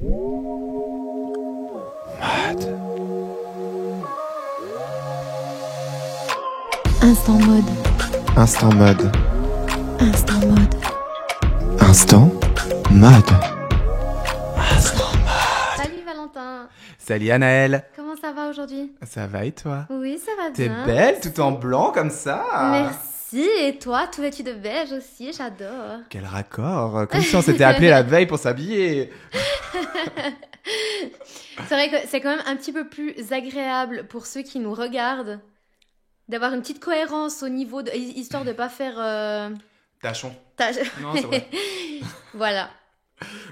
Mode. Instant mode. Instant mode. Instant mode. Instant mode. Salut Valentin. Salut Anaëlle. Comment ça va aujourd'hui? Ça va et toi? Oui, ça va T'es bien. belle, tout en blanc comme ça. Merci. Et toi, tout vêtu de beige aussi, j'adore. Quel raccord. Comme si on s'était appelé la veille pour s'habiller. C'est vrai que c'est quand même un petit peu plus agréable pour ceux qui nous regardent d'avoir une petite cohérence au niveau de... histoire de pas faire... Tachon. tâche. Non, c'est vrai. Voilà.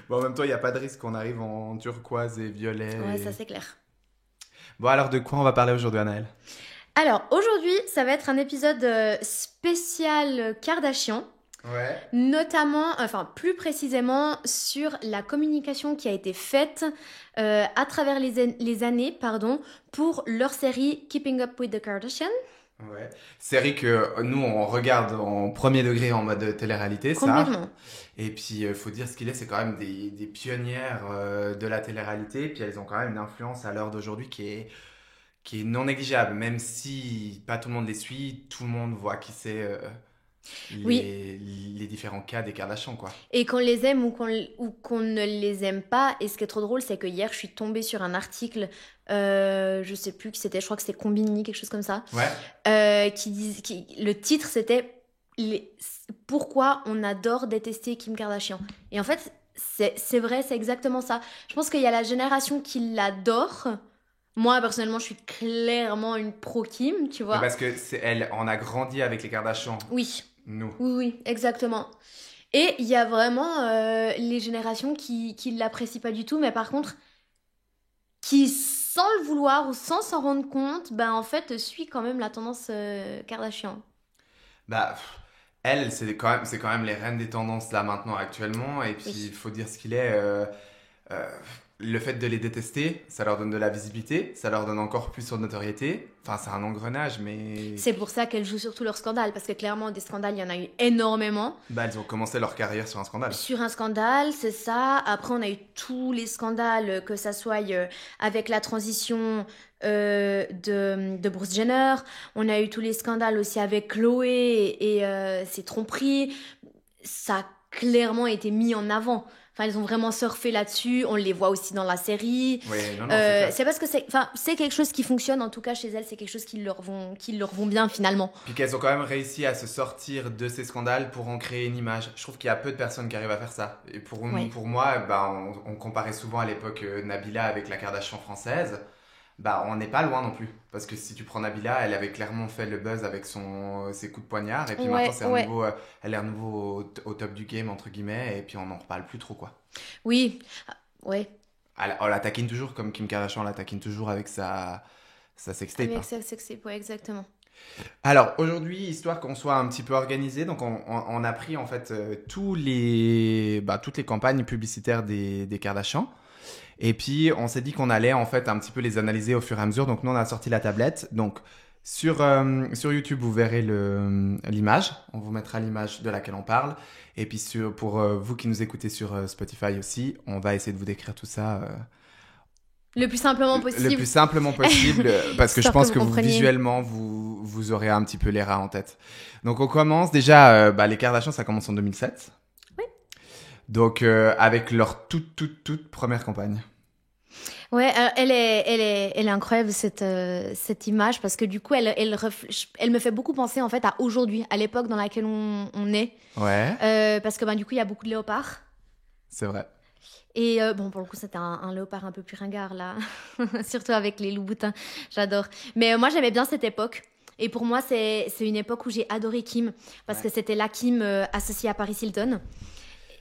Bon, en même temps, il n'y a pas de risque qu'on arrive en turquoise et violet. Ouais, ça c'est clair. Bon, alors de quoi on va parler aujourd'hui, Anaëlle? Alors, aujourd'hui, ça va être un épisode spécial Kardashian. Ouais. Notamment, enfin plus précisément sur la communication qui a été faite à travers les années pour leur série Keeping Up with the Kardashians. Ouais. Série que nous, on regarde en premier degré en mode télé-réalité, ça. Complètement. Et puis, faut dire ce qu'il est, c'est quand même des pionnières de la télé-réalité. Puis elles ont quand même une influence à l'heure d'aujourd'hui qui est non négligeable. Même si pas tout le monde les suit, tout le monde voit qui c'est les différents cas des Kardashians, quoi. Et qu'on les aime ou qu'on ne les aime pas. Et ce qui est trop drôle, c'est que hier, je suis tombée sur un article, je sais plus qui c'était, je crois que c'était Combini, quelque chose comme ça. Ouais. Le titre, c'était Pourquoi on adore détester Kim Kardashian. Et en fait, c'est vrai, c'est exactement ça. Je pense qu'il y a la génération qui l'adore. Moi, personnellement, je suis clairement une pro-Kim, tu vois. Mais parce que on a grandi avec les Kardashians, Oui, nous. oui, exactement. Et il y a vraiment les générations qui l'apprécient pas du tout, mais par contre, qui, sans le vouloir ou sans s'en rendre compte, ben en fait, suit quand même la tendance Kardashian. Bah, c'est quand même les reines des tendances là maintenant actuellement. Et puis, il faut dire ce qu'il est. Le fait de les détester, ça leur donne de la visibilité, ça leur donne encore plus de notoriété. Enfin, c'est un engrenage, mais... C'est pour ça qu'elles jouent sur tous leurs scandales, parce que clairement, des scandales, il y en a eu énormément. Bah, elles ont commencé leur carrière sur un scandale. Sur un scandale, c'est ça. Après, on a eu tous les scandales, que ça soit avec la transition de Bruce Jenner. On a eu tous les scandales aussi avec Chloé et ses tromperies. Ça a clairement été mis en avant. Enfin, elles ont vraiment surfé là-dessus. On les voit aussi dans la série. Oui, non, c'est clair. C'est parce que c'est quelque chose qui fonctionne. En tout cas, chez elles, c'est quelque chose qui leur vont bien finalement. Puis qu'elles ont quand même réussi à se sortir de ces scandales pour en créer une image. Je trouve qu'il y a peu de personnes qui arrivent à faire ça. Et pour moi, bah, on comparait souvent à l'époque Nabila avec la Kardashian française. Bah, on n'est pas loin non plus. Parce que si tu prends Nabila, elle avait clairement fait le buzz avec ses coups de poignard. Et puis maintenant, elle est à nouveau au top du game, entre guillemets. Et puis on n'en reparle plus trop, quoi. Oui, ouais. On la taquine toujours comme Kim Kardashian la taquine toujours avec sa sextape. Avec sa sextape, ouais, exactement. Alors aujourd'hui, histoire qu'on soit un petit peu organisé, donc on a pris en fait toutes les campagnes publicitaires des Kardashians. Et puis, on s'est dit qu'on allait en fait un petit peu les analyser au fur et à mesure. Donc, nous, on a sorti la tablette. Donc, sur YouTube, vous verrez l'image. On vous mettra l'image de laquelle on parle. Et puis, pour vous qui nous écoutez sur Spotify aussi, on va essayer de vous décrire tout ça le plus simplement possible. Le plus simplement possible, parce que je pense que visuellement, vous aurez un petit peu les rats en tête. Donc, on commence. Déjà, les Kardashians, ça commence en 2007. Oui. Donc, avec leur toute première campagne. Ouais, elle est incroyable cette image parce que du coup, elle me fait beaucoup penser en fait à aujourd'hui, à l'époque dans laquelle on est. Ouais. Parce que du coup, il y a beaucoup de léopards. C'est vrai. Et pour le coup, c'était un léopard un peu plus ringard là, surtout avec les loups-boutins. J'adore. Mais moi, j'aimais bien cette époque. Et pour moi, c'est une époque où j'ai adoré Kim parce que c'était la Kim associée à Paris Hilton.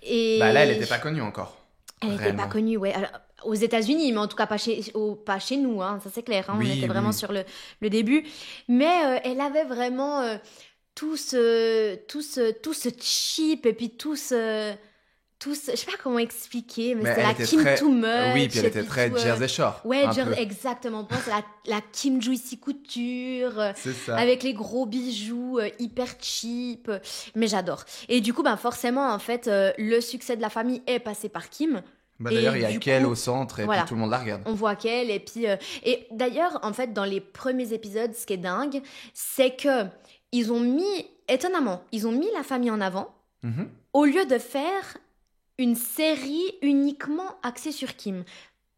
Et là, elle n'était pas connue encore. Elle n'était pas connue, ouais. Alors, aux États-Unis, mais en tout cas pas chez nous, hein, ça c'est clair. Hein, on était vraiment sur le début. Mais elle avait vraiment tout ce cheap et puis tout ce je sais pas comment expliquer, mais c'était la Kim too much. Oui, puis elle était très Jersey Shore. Ouais, exactement. C'est la Kim Juicy Couture, c'est ça. avec les gros bijoux hyper cheap. Mais j'adore. Et du coup, forcément, en fait, le succès de la famille est passé par Kim. Bah Et d'ailleurs, il y a du Kel coup, au centre et puis voilà, tout le monde la regarde. on voit qu'elle. Et d'ailleurs, en fait, dans les premiers épisodes, ce qui est dingue, c'est que ils ont mis, étonnamment, ils ont mis la famille en avant Mhm. au lieu de faire une série uniquement axée sur Kim.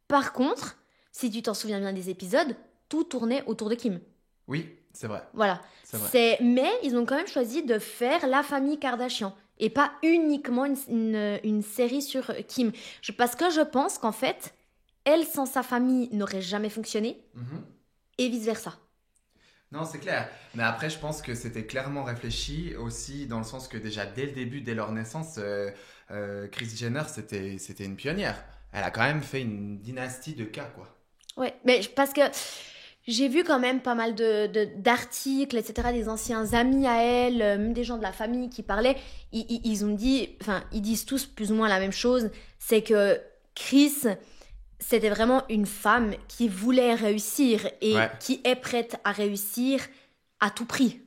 Par contre, si tu t'en souviens bien des épisodes, tout tournait autour de Kim. Oui, c'est vrai. Voilà. C'est vrai. Mais ils ont quand même choisi de faire la famille Kardashian et pas uniquement une série sur Kim. Parce que je pense qu'en fait, elle sans sa famille n'aurait jamais fonctionné Mhm. et vice-versa. Non, c'est clair. Mais après, je pense que c'était clairement réfléchi aussi dans le sens que déjà dès le début, dès leur naissance, Kris Jenner, c'était une pionnière. Elle a quand même fait une dynastie de cas, quoi. Ouais, mais parce que j'ai vu quand même pas mal d'articles, etc., des anciens amis à elle, même des gens de la famille qui parlaient. Ils ont dit, enfin, ils disent tous plus ou moins la même chose, c'est que Chris, c'était vraiment une femme qui voulait réussir et Ouais. qui est prête à réussir à tout prix.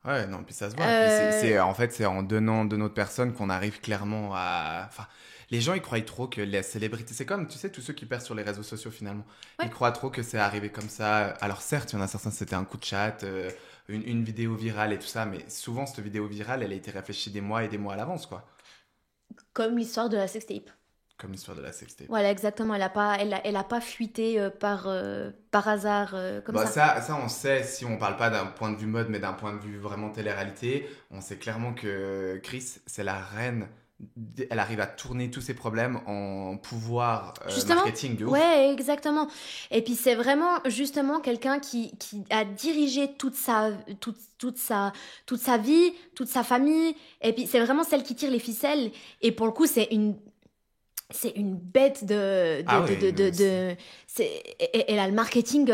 Ouais, non, puis ça se voit. Puis Euh, en fait, c'est en donnant de notre personne qu'on arrive clairement à. Enfin, les gens, ils croient trop que les célébrités. C'est comme, tu sais, tous ceux qui percent sur les réseaux sociaux finalement. Ils ouais. croient trop que c'est arrivé comme ça. Alors, certes, il y en a certains, c'était un coup de chat, une vidéo virale et tout ça. Mais souvent, cette vidéo virale, elle a été réfléchie des mois et des mois à l'avance, quoi. Comme l'histoire de la sextape. Comme l'histoire de la sextape. Voilà, exactement. Elle a pas fuité par hasard comme Bah ça. ça, on sait, si on parle pas d'un point de vue mode, mais d'un point de vue vraiment télé-réalité, on sait clairement que Chris, c'est la reine. Elle arrive à tourner tous ses problèmes en pouvoir Justement, marketing de ouf. ouais, exactement. Et puis c'est vraiment justement quelqu'un qui a dirigé toute sa vie, toute sa famille. Et puis c'est vraiment celle qui tire les ficelles. Et pour le coup, c'est une bête Ah oui, elle a le marketing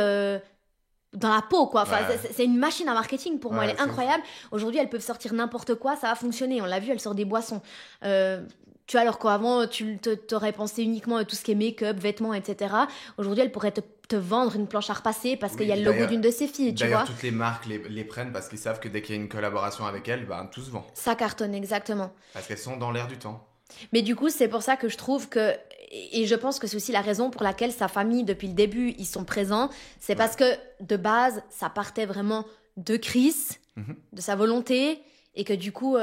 dans la peau, quoi. Enfin, ouais, c'est une machine à marketing pour moi. Elle ouais, est c'est ouf. incroyable. Aujourd'hui, elles peuvent sortir n'importe quoi, ça va fonctionner. On l'a vu, elle sort des boissons. Euh, Tu vois, alors qu'avant, t'aurais pensé uniquement à tout ce qui est make-up, vêtements, etc. Aujourd'hui, elle pourrait te vendre une planche à repasser parce qu'il y a Oui, le logo d'une de ses filles, tu d'ailleurs, vois. toutes les marques les prennent parce qu'ils savent que dès qu'il y a une collaboration avec elles, ben, tout se vend. Ça cartonne, exactement. Parce qu'elles sont dans l'air du temps. Mais du coup, c'est pour ça que je trouve que, et je pense que c'est aussi la raison pour laquelle sa famille, depuis le début, ils sont présents, c'est Ouais. parce que de base, ça partait vraiment de Chris, Mhm. de sa volonté, et que du coup,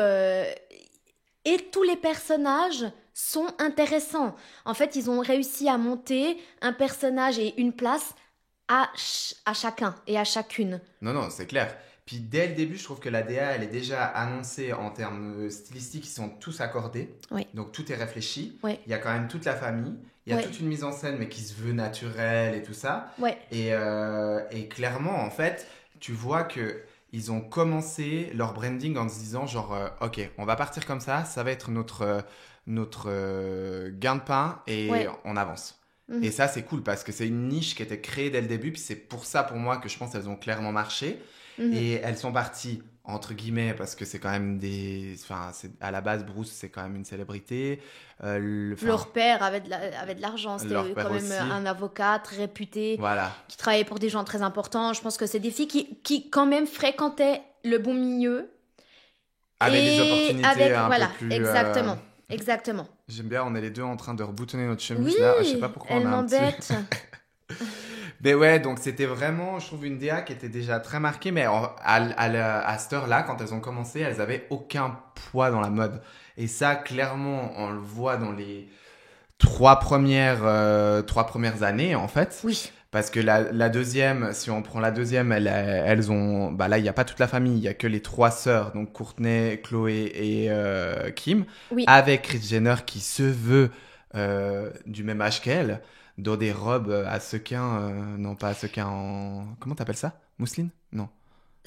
et tous les personnages sont intéressants. En fait, ils ont réussi à monter un personnage et une place à chacun et à chacune. Non, non, c'est clair. Puis dès le début, je trouve que la DA, elle est déjà annoncée en termes stylistiques, ils sont tous accordés. Oui, Donc tout est réfléchi. oui, Il y a quand même toute la famille. Il y a oui, toute une mise en scène, mais qui se veut naturelle et tout ça. oui. Et clairement, en fait, tu vois que ils ont commencé leur branding en se disant genre, ok, on va partir comme ça va être notre gain de pain et Ouais. on avance. Mhm. Et ça, c'est cool parce que c'est une niche qui était créée dès le début. Puis c'est pour ça, pour moi, que je pense qu'elles ont clairement marché. Mhm. Et elles sont parties, entre guillemets, parce que c'est quand même des. Enfin, à la base, Bruce, c'est quand même une célébrité. Enfin, Leur père avait de l'argent, c'était leur père quand même aussi. un avocat très réputé, Voilà. qui travaillait pour des gens très importants. Je pense que c'est des filles qui quand même fréquentaient le bon milieu. Avec des Et opportunités avec, un voilà, peu plus. exactement, exactement. J'aime bien, on est les deux en train de reboutonner notre chemise Oui, là. Je sais pas pourquoi elle on a un petit. m'embête. Mais ouais, donc c'était vraiment, je trouve, une DA qui était déjà très marquée. Mais à cette heure-là, quand elles ont commencé, elles avaient aucun poids dans la mode. Et ça, clairement, on le voit dans les trois premières années, en fait. Oui, Parce que la deuxième, si on prend la deuxième, elles ont. Bah là, il n'y a pas toute la famille, il n'y a que les trois sœurs, donc Courtney, Chloé et Kim, oui. avec Kris Jenner qui se veut du même âge qu'elle, dans des robes à sequins, non pas à sequins en. Comment t'appelles ça? Mousseline? Non.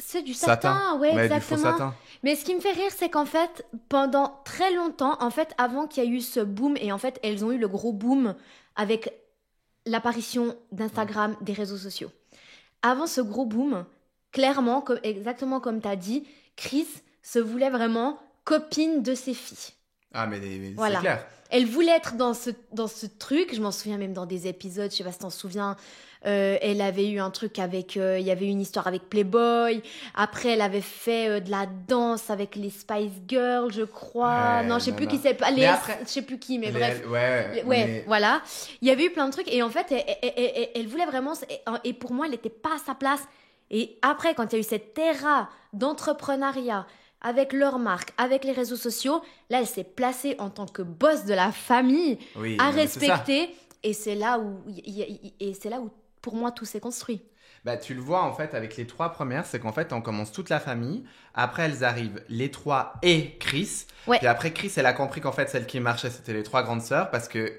C'est du Satin. satin, ouais, Ouais, du faux exactement. satin. Mais ce qui me fait rire, c'est qu'en fait, pendant très longtemps, en fait, avant qu'il y ait eu ce boom, et en fait, elles ont eu le gros boom avec l'apparition d'Instagram, des réseaux sociaux. Avant ce gros boom, clairement, exactement comme tu as dit, Chris se voulait vraiment copine de ses filles. Ah, mais c'est Voilà. clair. Elle voulait être dans ce truc. Je m'en souviens même dans des épisodes, je sais pas si t'en souviens. Elle avait eu un truc avec. Il y avait une histoire avec Playboy. Après, elle avait fait de la danse avec les Spice Girls, je crois. Non, Ouais, je sais non, plus qui non. c'est. Pas Mais les après, je sais plus qui, mais bref. ouais, Ouais, mais voilà. Il y avait eu plein de trucs. Et en fait, elle voulait vraiment. Et pour moi, elle n'était pas à sa place. Et après, quand il y a eu cette ère d'entrepreneuriat avec leur marque, avec les réseaux sociaux, là, elle s'est placée en tant que boss de la famille, oui, à non, mais c'est ça. respecter. Et c'est là où, pour moi, tout s'est construit. Bah, tu le vois en fait avec les trois premières, c'est qu'en fait on commence toute la famille. Après elles arrivent les trois et Chris. Ouais, Puis après Chris, elle a compris qu'en fait celle qui marchait c'était les trois grandes sœurs parce que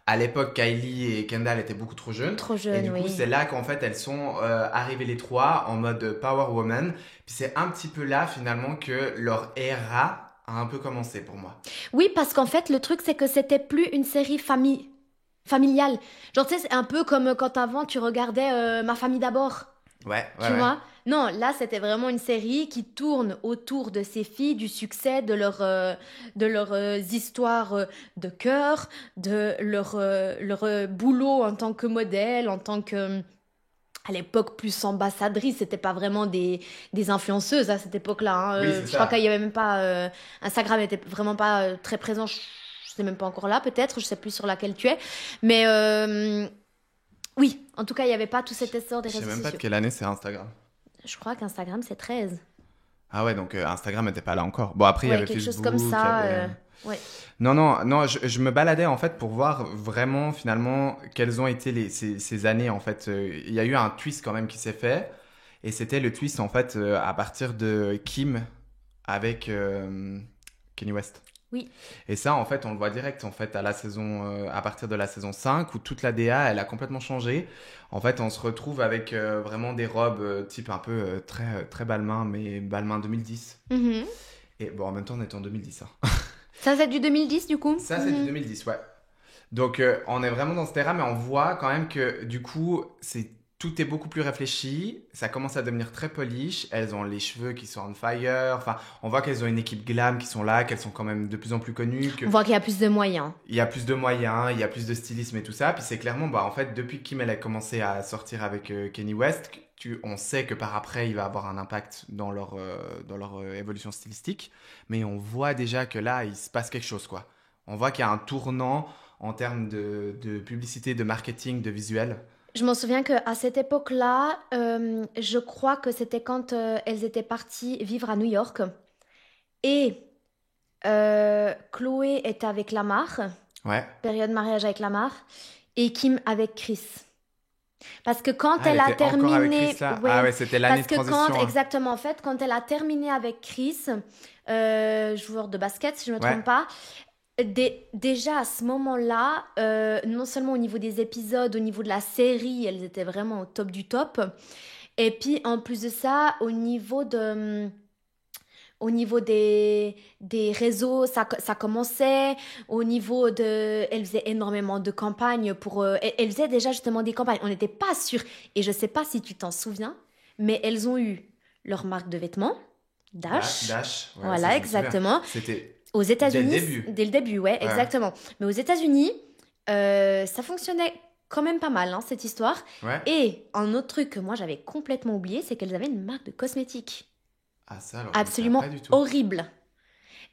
à l'époque Kylie et Kendall étaient beaucoup trop jeunes. trop Et jeune, du coup oui. c'est là qu'en fait elles sont arrivées les trois en mode Power Woman. Puis c'est un petit peu là finalement que leur era a un peu commencé pour moi. Oui, parce qu'en fait, le truc, c'est que c'était plus une série familiale. Genre, tu sais, c'est un peu comme quand avant, tu regardais Ma famille d'abord. Ouais, ouais, Tu ouais. vois? Non, là, c'était vraiment une série qui tourne autour de ces filles, du succès, de leurs histoires de cœur, de leur boulot en tant que modèle, en tant que, à l'époque, plus ambassadrice. C'était pas vraiment des influenceuses à cette époque-là, hein. Oui, c'est Je crois qu'il ça. y avait même pas. Instagram était vraiment pas très présent. Je sais même pas encore là, peut-être. Je sais plus sur laquelle tu es. Mais oui, en tout cas, il y avait pas tout cet essor des Je sais réseaux même pas de sociaux. quelle année c'est Instagram. Je crois qu'Instagram, c'est 13. Ah ouais, donc Instagram n'était pas là encore. Bon, après, il y Ouais, avait quelque chose comme Facebook, il y ça. avait... Ouais. Non, non, non, je me baladais en fait pour voir vraiment finalement quelles ont été ces années en fait. Il y a eu un twist quand même qui s'est fait. Et c'était le twist en fait à partir de Kim avec Kanye West. Oui. Et ça en fait on le voit direct en fait à la saison, à partir de la saison 5 où toute la DA elle a complètement changé. En fait on se retrouve avec vraiment des robes type un peu très, très Balmain mais Balmain 2010. Mhm. Et bon en même temps on est en 2010 hein. Ça, c'est du 2010, du coup? Ça, c'est du Mhm. 2010, ouais. Donc, on est vraiment dans ce terrain, mais on voit quand même que du coup, tout est beaucoup plus réfléchi. Ça commence à devenir très polish. Elles ont les cheveux qui sont on fire. Enfin, on voit qu'elles ont une équipe glam qui sont là, qu'elles sont quand même de plus en plus connues, On voit qu'il y a plus de moyens. il y a plus de moyens, il y a plus de stylisme et tout ça. Puis c'est clairement, bah, en fait, depuis que Kim elle a commencé à sortir avec Kanye West, on sait que par après, il va avoir un impact dans leur évolution stylistique. Mais on voit déjà que là, il se passe quelque chose, quoi. On voit qu'il y a un tournant en termes de publicité, de marketing, de visuel. Je m'en souviens qu'à cette époque-là, je crois que c'était quand elles étaient parties vivre à New York. Et Chloé était avec Lamar, Ouais. période mariage avec Lamar, et Kim avec Chris. Parce que quand Ah, elle elle a était encore avec Chris terminé, là. Ah ouais, ouais, c'était l'année parce de que quand, transition, hein. exactement, en fait, quand elle a terminé avec Chris, joueur de basket, si je ne me Ouais. trompe pas, déjà à ce moment-là, non seulement au niveau des épisodes, au niveau de la série, elles étaient vraiment au top du top. Et puis en plus de ça, au niveau des réseaux, ça commençait. Au niveau de... Elle faisait énormément de campagnes pour... elle faisait déjà justement des campagnes. On n'était pas sûr. Et je ne sais pas si tu t'en souviens, mais elles ont eu leur marque de vêtements, Dash. Dash. Ouais, ça, Voilà, je me souviens. exactement. C'était Aux dès le États-Unis, début. dès le début, ouais, Ouais. exactement. Mais aux États-Unis, ça fonctionnait quand même pas mal, hein, cette histoire. Ouais. Et un autre truc que moi j'avais complètement oublié, c'est qu'elles avaient une marque de cosmétiques Ah, ça, alors, je me souviens absolument pas du tout. horrible.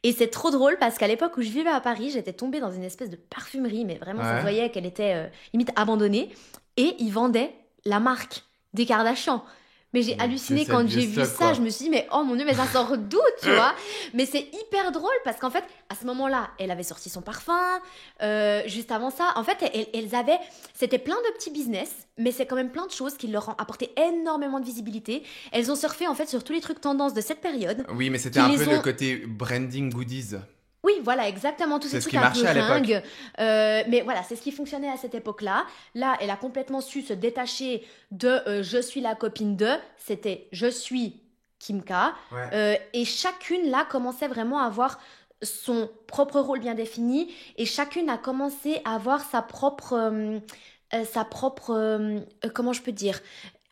Et c'est trop drôle parce qu'à l'époque où je vivais à Paris, j'étais tombée dans une espèce de parfumerie, mais vraiment ça se Ouais. voyait qu'elle était limite abandonnée. Et ils vendaient la marque des Kardashians. Mais j'ai Mon halluciné Dieu, c'est le quand j'ai vieux vu stock, ça. quoi. Je me suis dit, mais oh mon Dieu, mais ça sort d'où, tu vois? Mais c'est hyper drôle parce qu'en fait, à ce moment-là, elle avait sorti son parfum. Juste avant ça, en fait, elles avaient. C'était plein de petits business, mais c'est quand même plein de choses qui leur ont apporté énormément de visibilité. Elles ont surfé en fait sur tous les trucs tendances de cette période. Oui, mais c'était Qui un les peu ont- le côté branding goodies. Oui, voilà, exactement, tous ces C'est ce trucs qui un peu marchait à l'époque. ringues. Mais voilà, c'est ce qui fonctionnait à cette époque-là. Là, elle a complètement su se détacher de je suis la copine de, c'était je suis Kimka. Ouais. Et chacune, là, commençait vraiment à avoir son propre rôle bien défini. Et chacune a commencé à avoir sa propre comment je peux dire?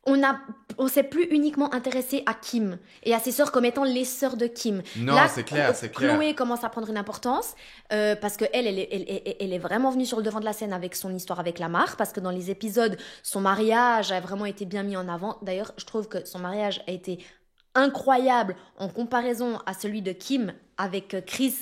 on s'est plus uniquement intéressé à Kim et à ses sœurs comme étant les sœurs de Kim. Non, Là, c'est clair, c'est clair. Chloé commence à prendre une importance parce que elle est vraiment venue sur le devant de la scène avec son histoire avec Lamar, parce que dans les épisodes, son mariage a vraiment été bien mis en avant. D'ailleurs, je trouve que son mariage a été incroyable en comparaison à celui de Kim avec Chris,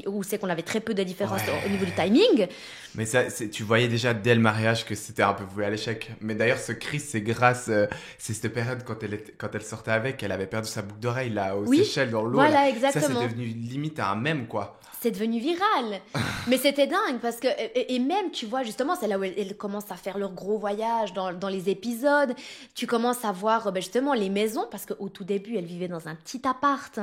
où c'est qu'on avait très peu de différence au niveau du timing. Mais ça, tu voyais déjà dès le mariage que c'était un peu voué à l'échec. Mais d'ailleurs, ce Chris, c'est grâce... c'est cette période quand elle sortait avec, elle avait perdu sa boucle d'oreille là, aux Seychelles, dans l'eau. Voilà, là. exactement. Ça, c'est devenu limite un mème, quoi. C'est devenu viral. Mais c'était dingue parce que, et même, tu vois, justement, c'est là où elles commencent à faire leur gros voyage dans les épisodes. Tu commences à voir justement les maisons, parce qu'au tout début, elles vivaient dans un petit appart.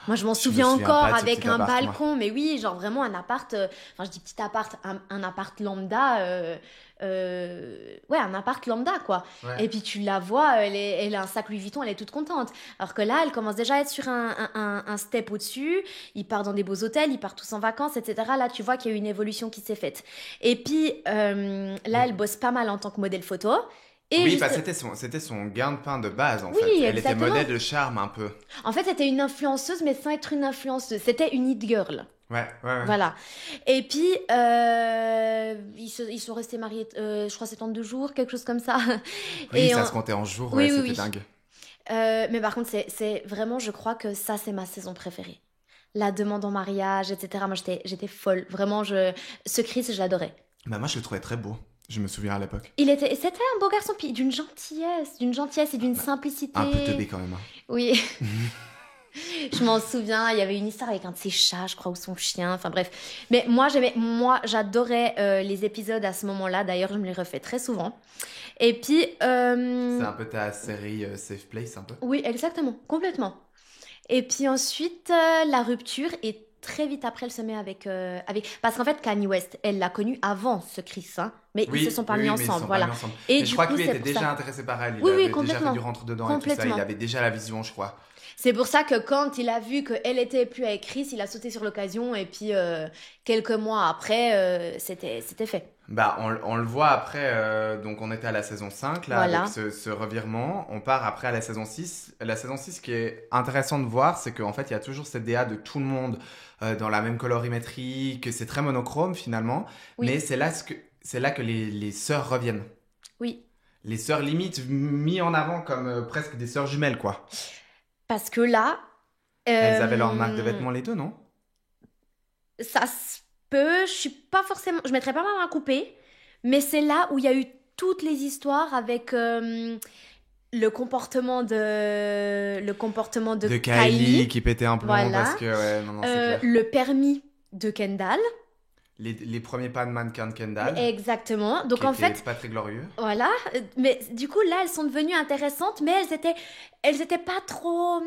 Moi, je m'en souviens encore, avec un balcon, mais oui, genre vraiment un appart, enfin je dis petit appart, un appart lambda, ouais, un appart lambda, quoi. Ouais. Et puis tu la vois, elle a un sac Louis Vuitton, elle est toute contente. Alors que là, elle commence déjà à être sur un step au-dessus, ils partent dans des beaux hôtels, ils partent tous en vacances, etc. Là, tu vois qu'il y a eu une évolution qui s'est faite. Et puis, là, elle bosse pas mal en tant que modèle photo. Et oui, c'était son gain-pain de base, en fait. Elle exactement. était modèle de charme, un peu. En fait, c'était une influenceuse, mais sans être une influenceuse. C'était une it girl. Ouais. Voilà. Et puis, ils sont restés mariés, je crois, 72 jours, quelque chose comme ça. Oui, Et ça se comptait en jours, ouais, c'était dingue. Mais par contre, c'est vraiment, je crois que ça, c'est ma saison préférée. La demande en mariage, etc. Moi, j'étais folle. Vraiment, ce Chris, je l'adorais. Bah, moi, je le trouvais très beau. Je me souviens à l'époque. C'était un beau garçon, puis d'une gentillesse et d'une simplicité. Un peu teubé quand même. Hein. Oui. Je m'en souviens, il y avait une histoire avec un de ses chats, je crois, ou son chien, enfin bref. Mais moi, j'adorais les épisodes à ce moment-là. D'ailleurs, je me les refais très souvent. Et puis... C'est un peu ta série Safe Place, un peu. Oui, exactement, complètement. Et puis ensuite, la rupture, et très vite après, elle se met avec... Parce qu'en fait, Kanye West, elle l'a connu avant ce Chris, hein, mais ils se sont pas mis ensemble, voilà. Et je crois que lui était déjà intéressé par elle, il avait déjà fait du rentre dedans et tout ça, il avait déjà la vision, je crois. C'est pour ça que quand il a vu qu'elle était plus avec Chris, il a sauté sur l'occasion, et puis quelques mois après, c'était fait. Bah, on le voit après, donc on était à la saison 5, là, Voilà. avec ce revirement. On part après à la saison 6. La saison 6, ce qui est intéressant de voir, c'est qu'en fait, il y a toujours cette DA de tout le monde dans la même colorimétrie, que c'est très monochrome finalement. Oui. Mais c'est là que les sœurs reviennent. Oui. Les sœurs limite mis en avant comme presque des sœurs jumelles, quoi. Parce que là... Elles avaient leur marque de vêtements les deux, non? Ça se peut, je mettrais pas ma main à couper, mais c'est là où il y a eu toutes les histoires avec le comportement de Kylie qui pétait un plomb, voilà. Parce que non, c'est clair. Le permis de Kendall. Les premiers pas de mannequin de Kendall. Exactement. Donc en fait, pas très glorieux. Voilà. Mais du coup là, elles sont devenues intéressantes, mais elles étaient pas trop.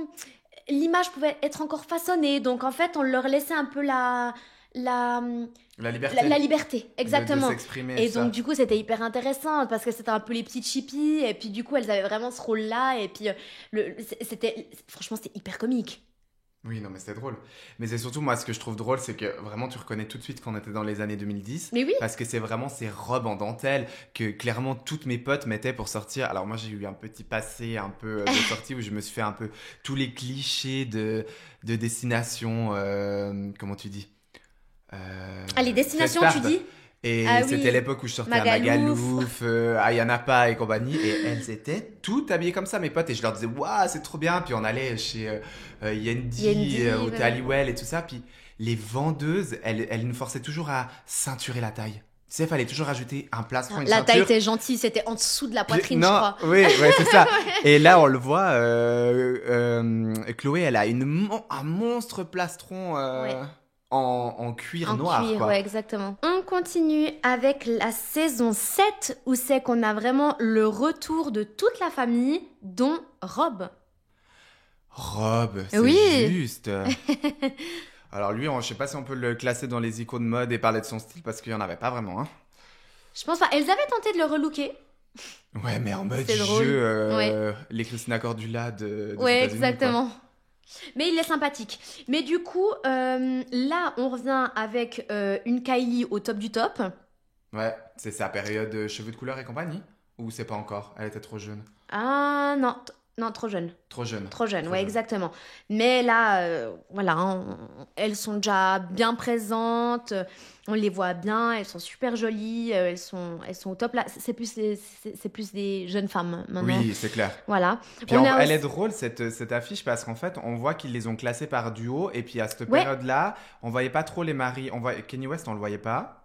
L'image pouvait être encore façonnée, donc en fait, on leur laissait un peu la liberté. La liberté, exactement. De s'exprimer. Et donc, du coup, c'était hyper intéressant parce que c'était un peu les petites chippies. Et puis, du coup, elles avaient vraiment ce rôle-là. Et puis, franchement, c'était hyper comique. Oui, non, mais c'est drôle. Mais c'est surtout, moi, ce que je trouve drôle, c'est que vraiment, tu reconnais tout de suite qu'on était dans les années 2010. Mais oui. Parce que c'est vraiment ces robes en dentelle que clairement toutes mes potes mettaient pour sortir. Alors, moi, j'ai eu un petit passé un peu de sortie où je me suis fait un peu tous les clichés de destination. Comment tu dis les destinations, tu dis et c'était l'époque où je sortais à Magalouf, Ayia Napa et compagnie, et elles étaient toutes habillées comme ça, mes potes, et je leur disais waouh, c'est trop bien. Puis on allait chez Yendi au Halliwell et tout ça, puis les vendeuses, elles nous forçaient toujours à ceinturer la taille. Tu sais, il fallait toujours ajouter un plastron, une la ceinture. Taille était gentille, c'était en dessous de la poitrine, je crois. Oui, c'est ça. Et là, on le voit, Chloé, elle a un monstre plastron en cuir noir. Cuir, quoi. Ouais, exactement. On continue avec la saison 7, où c'est qu'on a vraiment le retour de toute la famille, dont Rob. Rob, c'est juste. Alors lui, je sais pas si on peut le classer dans les icônes mode et parler de son style, parce qu'il y en avait pas vraiment. Hein. Je pense pas. Elles avaient tenté de le relooker. Ouais, mais en mode jeu, les Christina Cordula de ouais, exactement. Quoi. Mais il est sympathique. Mais du coup, là, on revient avec une Kylie au top du top. Ouais, c'est sa période cheveux de couleur et compagnie. Ou c'est pas encore? Elle était trop jeune. Ah non, non, trop jeune. Trop jeune. Trop jeune, Trop ouais, jeune. exactement. Mais là, voilà, elles sont déjà bien présentes, on les voit bien, elles sont super jolies, elles sont au top. Là, c'est plus des jeunes femmes maintenant. Oui, c'est clair. Voilà. Puis On a elle est aussi... drôle cette affiche parce qu'en fait on voit qu'ils les ont classés par duo et puis à cette Ouais, période-là on voyait pas trop les maris. Kenny West on le voyait pas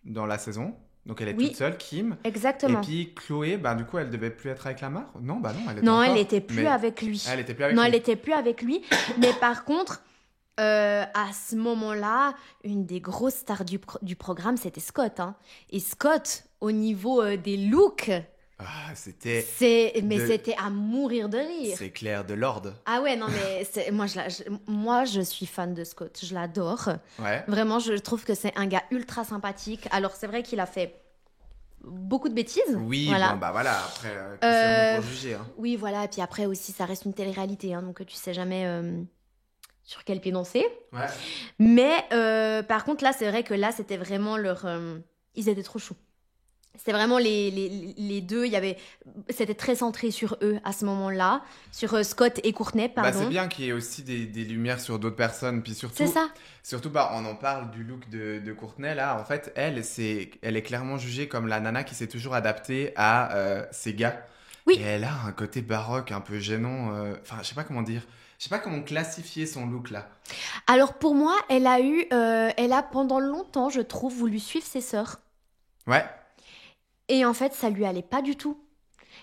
dans la saison donc elle est toute oui, seule Kim et exactement. puis Chloé bah du coup elle devait plus être avec Lamar. Non bah non elle était Non, elle encore était plus mais avec lui. elle était plus avec Non, elle lui. était plus avec lui. Mais par contre, à ce moment-là, une des grosses stars du programme, c'était Scott, hein. Et Scott, au niveau des looks, Ah c'était mais de c'était à mourir de rire. c'est clair de Lord. Ah ouais, non, mais moi, je suis fan de Scott. Je l'adore. Ouais. Vraiment, je trouve que c'est un gars ultra sympathique. Alors, c'est vrai qu'il a fait beaucoup de bêtises. Oui Voilà. bon bah voilà après qui sommes-nous pour juger hein. Oui, voilà. Et puis après aussi, ça reste une télé-réalité. Hein, donc, tu sais jamais sur quel pied danser. Ouais. Mais par contre, là, c'est vrai que là, c'était vraiment leur... ils étaient trop choux. C'était vraiment les deux. C'était très centré sur eux à ce moment-là. Sur Scott et Courtney, Bah pardon. c'est bien qu'il y ait aussi des lumières sur d'autres personnes puis C'est ça. surtout bah on en parle du look de Courtney là en fait elle est clairement jugée comme la nana qui s'est toujours adaptée à ses gars Oui. et elle a un côté baroque un peu gênant enfin je sais pas comment dire je sais pas comment classifier son look là. Alors pour moi, elle a pendant longtemps, je trouve, voulu suivre ses sœurs. Ouais Et en fait, ça lui allait pas du tout.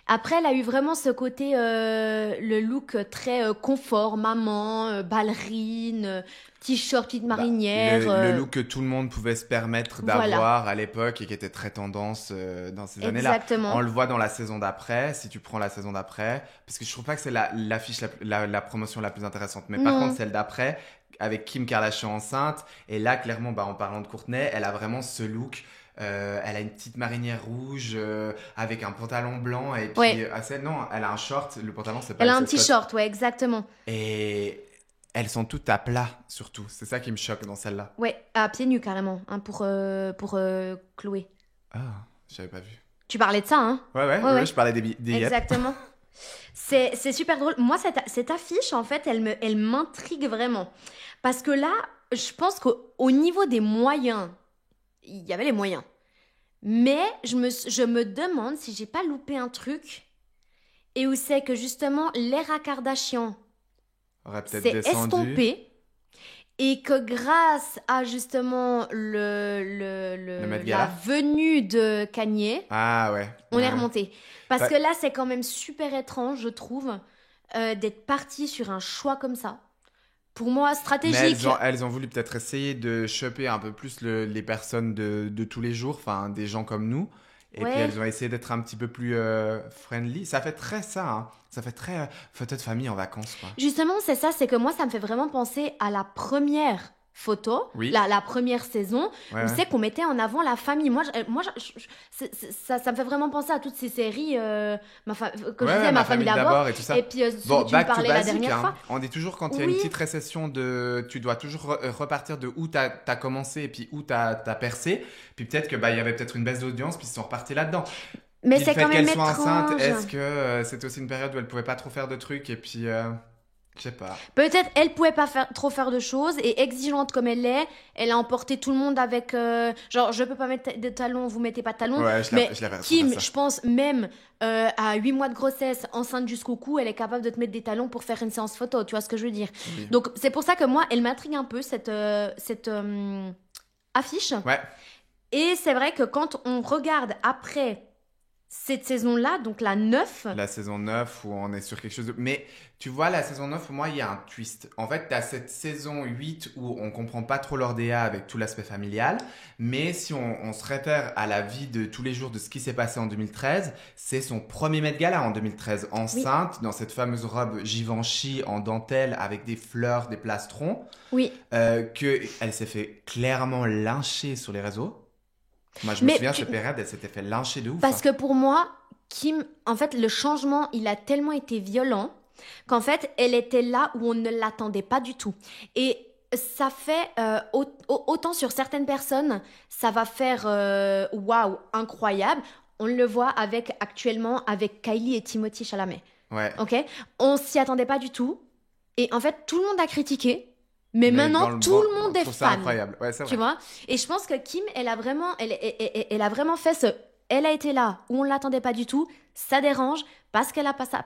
Après, elle a eu vraiment ce côté, le look très confort, maman, ballerine, t-shirt, petite bah, marinière. le look que tout le monde pouvait se permettre Voilà, d'avoir à l'époque et qui était très tendance dans ces années-là. exactement. On le voit dans la saison d'après, si tu prends la saison d'après, parce que je trouve pas que c'est l'affiche, la promotion la plus intéressante. Mais par Non, contre, celle d'après, avec Kim Kardashian enceinte, et là, clairement, bah, en parlant de Courtney, elle a vraiment ce look. Elle a une petite marinière rouge avec un pantalon blanc et puis ouais. non, elle a un short. Le pantalon, c'est pas Elle a un c'est Scott. t-shirt, ouais, exactement. Et elles sont toutes à plat, surtout. C'est ça qui me choque dans celle-là. Ouais, à pieds nus carrément, hein, pour Chloé. Ah, j'avais pas vu. Tu parlais de ça, hein? Ouais, Ouais, ouais, je parlais des yep. exactement. C'est super drôle. Moi, cette affiche, en fait, elle m'intrigue vraiment. Parce que là, je pense qu'au niveau des moyens, il y avait les moyens. Mais je me demande si j'ai pas loupé un truc et où c'est que justement l'ère Kardashian Aurait peut-être s'est descendu. estompée et que grâce à justement Le Met la Gala. venue de Kanye, Ah ouais. on est Ouais. remonté. Parce Bah, que là, c'est quand même super étrange, je trouve, d'être parti sur un choix comme ça. Pour moi, mais stratégique. elles ont voulu peut-être essayer de choper un peu plus les personnes de tous les jours, enfin des gens comme nous. Et puis Ouais. elles ont essayé d'être un petit peu plus friendly. Ça fait très ça, hein. Ça fait très photo de famille en vacances, quoi. Justement, c'est ça, c'est que moi, ça me fait vraiment penser à la première photo, Oui. la première saison, Ouais, où ouais. c'est qu'on mettait en avant la famille. Ça me fait vraiment penser à toutes ces séries, comme je Ouais, disais, Ma famille d'abord, et tout ça. et puis ce Bon, que tu me back to parlais la basic, dernière hein. fois. On dit toujours quand il y a Oui. une petite récession de... Tu dois toujours repartir de où t'as commencé et puis où t'as percé. Puis peut-être que bah il y avait peut-être une baisse d'audience puis ils sont repartis là-dedans. Mais Puis c'est le fait quand même qu'elle soit enceinte, étrange. est-ce que c'était aussi une période où elle pouvait pas trop faire de trucs et puis... je sais pas. Peut-être elle pouvait pas trop faire de choses et exigeante comme elle a emporté tout le monde avec genre je peux pas mettre de talons, vous mettez pas de talons. Ouais, Mais je l'avais Kim, ça. je pense même à 8 mois de grossesse, enceinte jusqu'au cou, elle est capable de te mettre des talons pour faire une séance photo, tu vois ce que je veux dire. Oui. Donc c'est pour ça que moi, elle m'intrigue un peu cette affiche. Ouais. Et c'est vrai que quand on regarde après cette saison-là, donc la 9, La saison 9 où on est sur quelque chose de... Mais tu vois, la saison 9, pour moi, il y a un twist. En fait, tu as cette saison 8 où on comprend pas trop l'ordéa avec tout l'aspect familial. Mais si on se réfère à la vie de tous les jours de ce qui s'est passé en 2013, c'est son premier Met Gala en 2013. Enceinte, dans cette fameuse robe Givenchy en dentelle avec des fleurs, des plastrons. oui. Elle s'est fait clairement lyncher sur les réseaux. Moi, je me Mais souviens, cette période, elle s'était fait lyncher de ouf. Parce hein. que pour moi, Kim, en fait, le changement, il a tellement été violent qu'en fait, elle était là où on ne l'attendait pas du tout. Et ça fait, autant sur certaines personnes, ça va faire waouh, incroyable. on le voit actuellement avec Kylie et Timothée Chalamet. Ouais. Ok, on s'y attendait pas du tout. Et en fait, tout le monde a critiqué. Mais maintenant, tout le monde est fan. C'est incroyable. Ouais, c'est vrai. Tu vois? Et je pense que Kim, elle a vraiment fait ce. Elle a été là où on l'attendait pas du tout. Ça dérange parce qu'elle a pas sa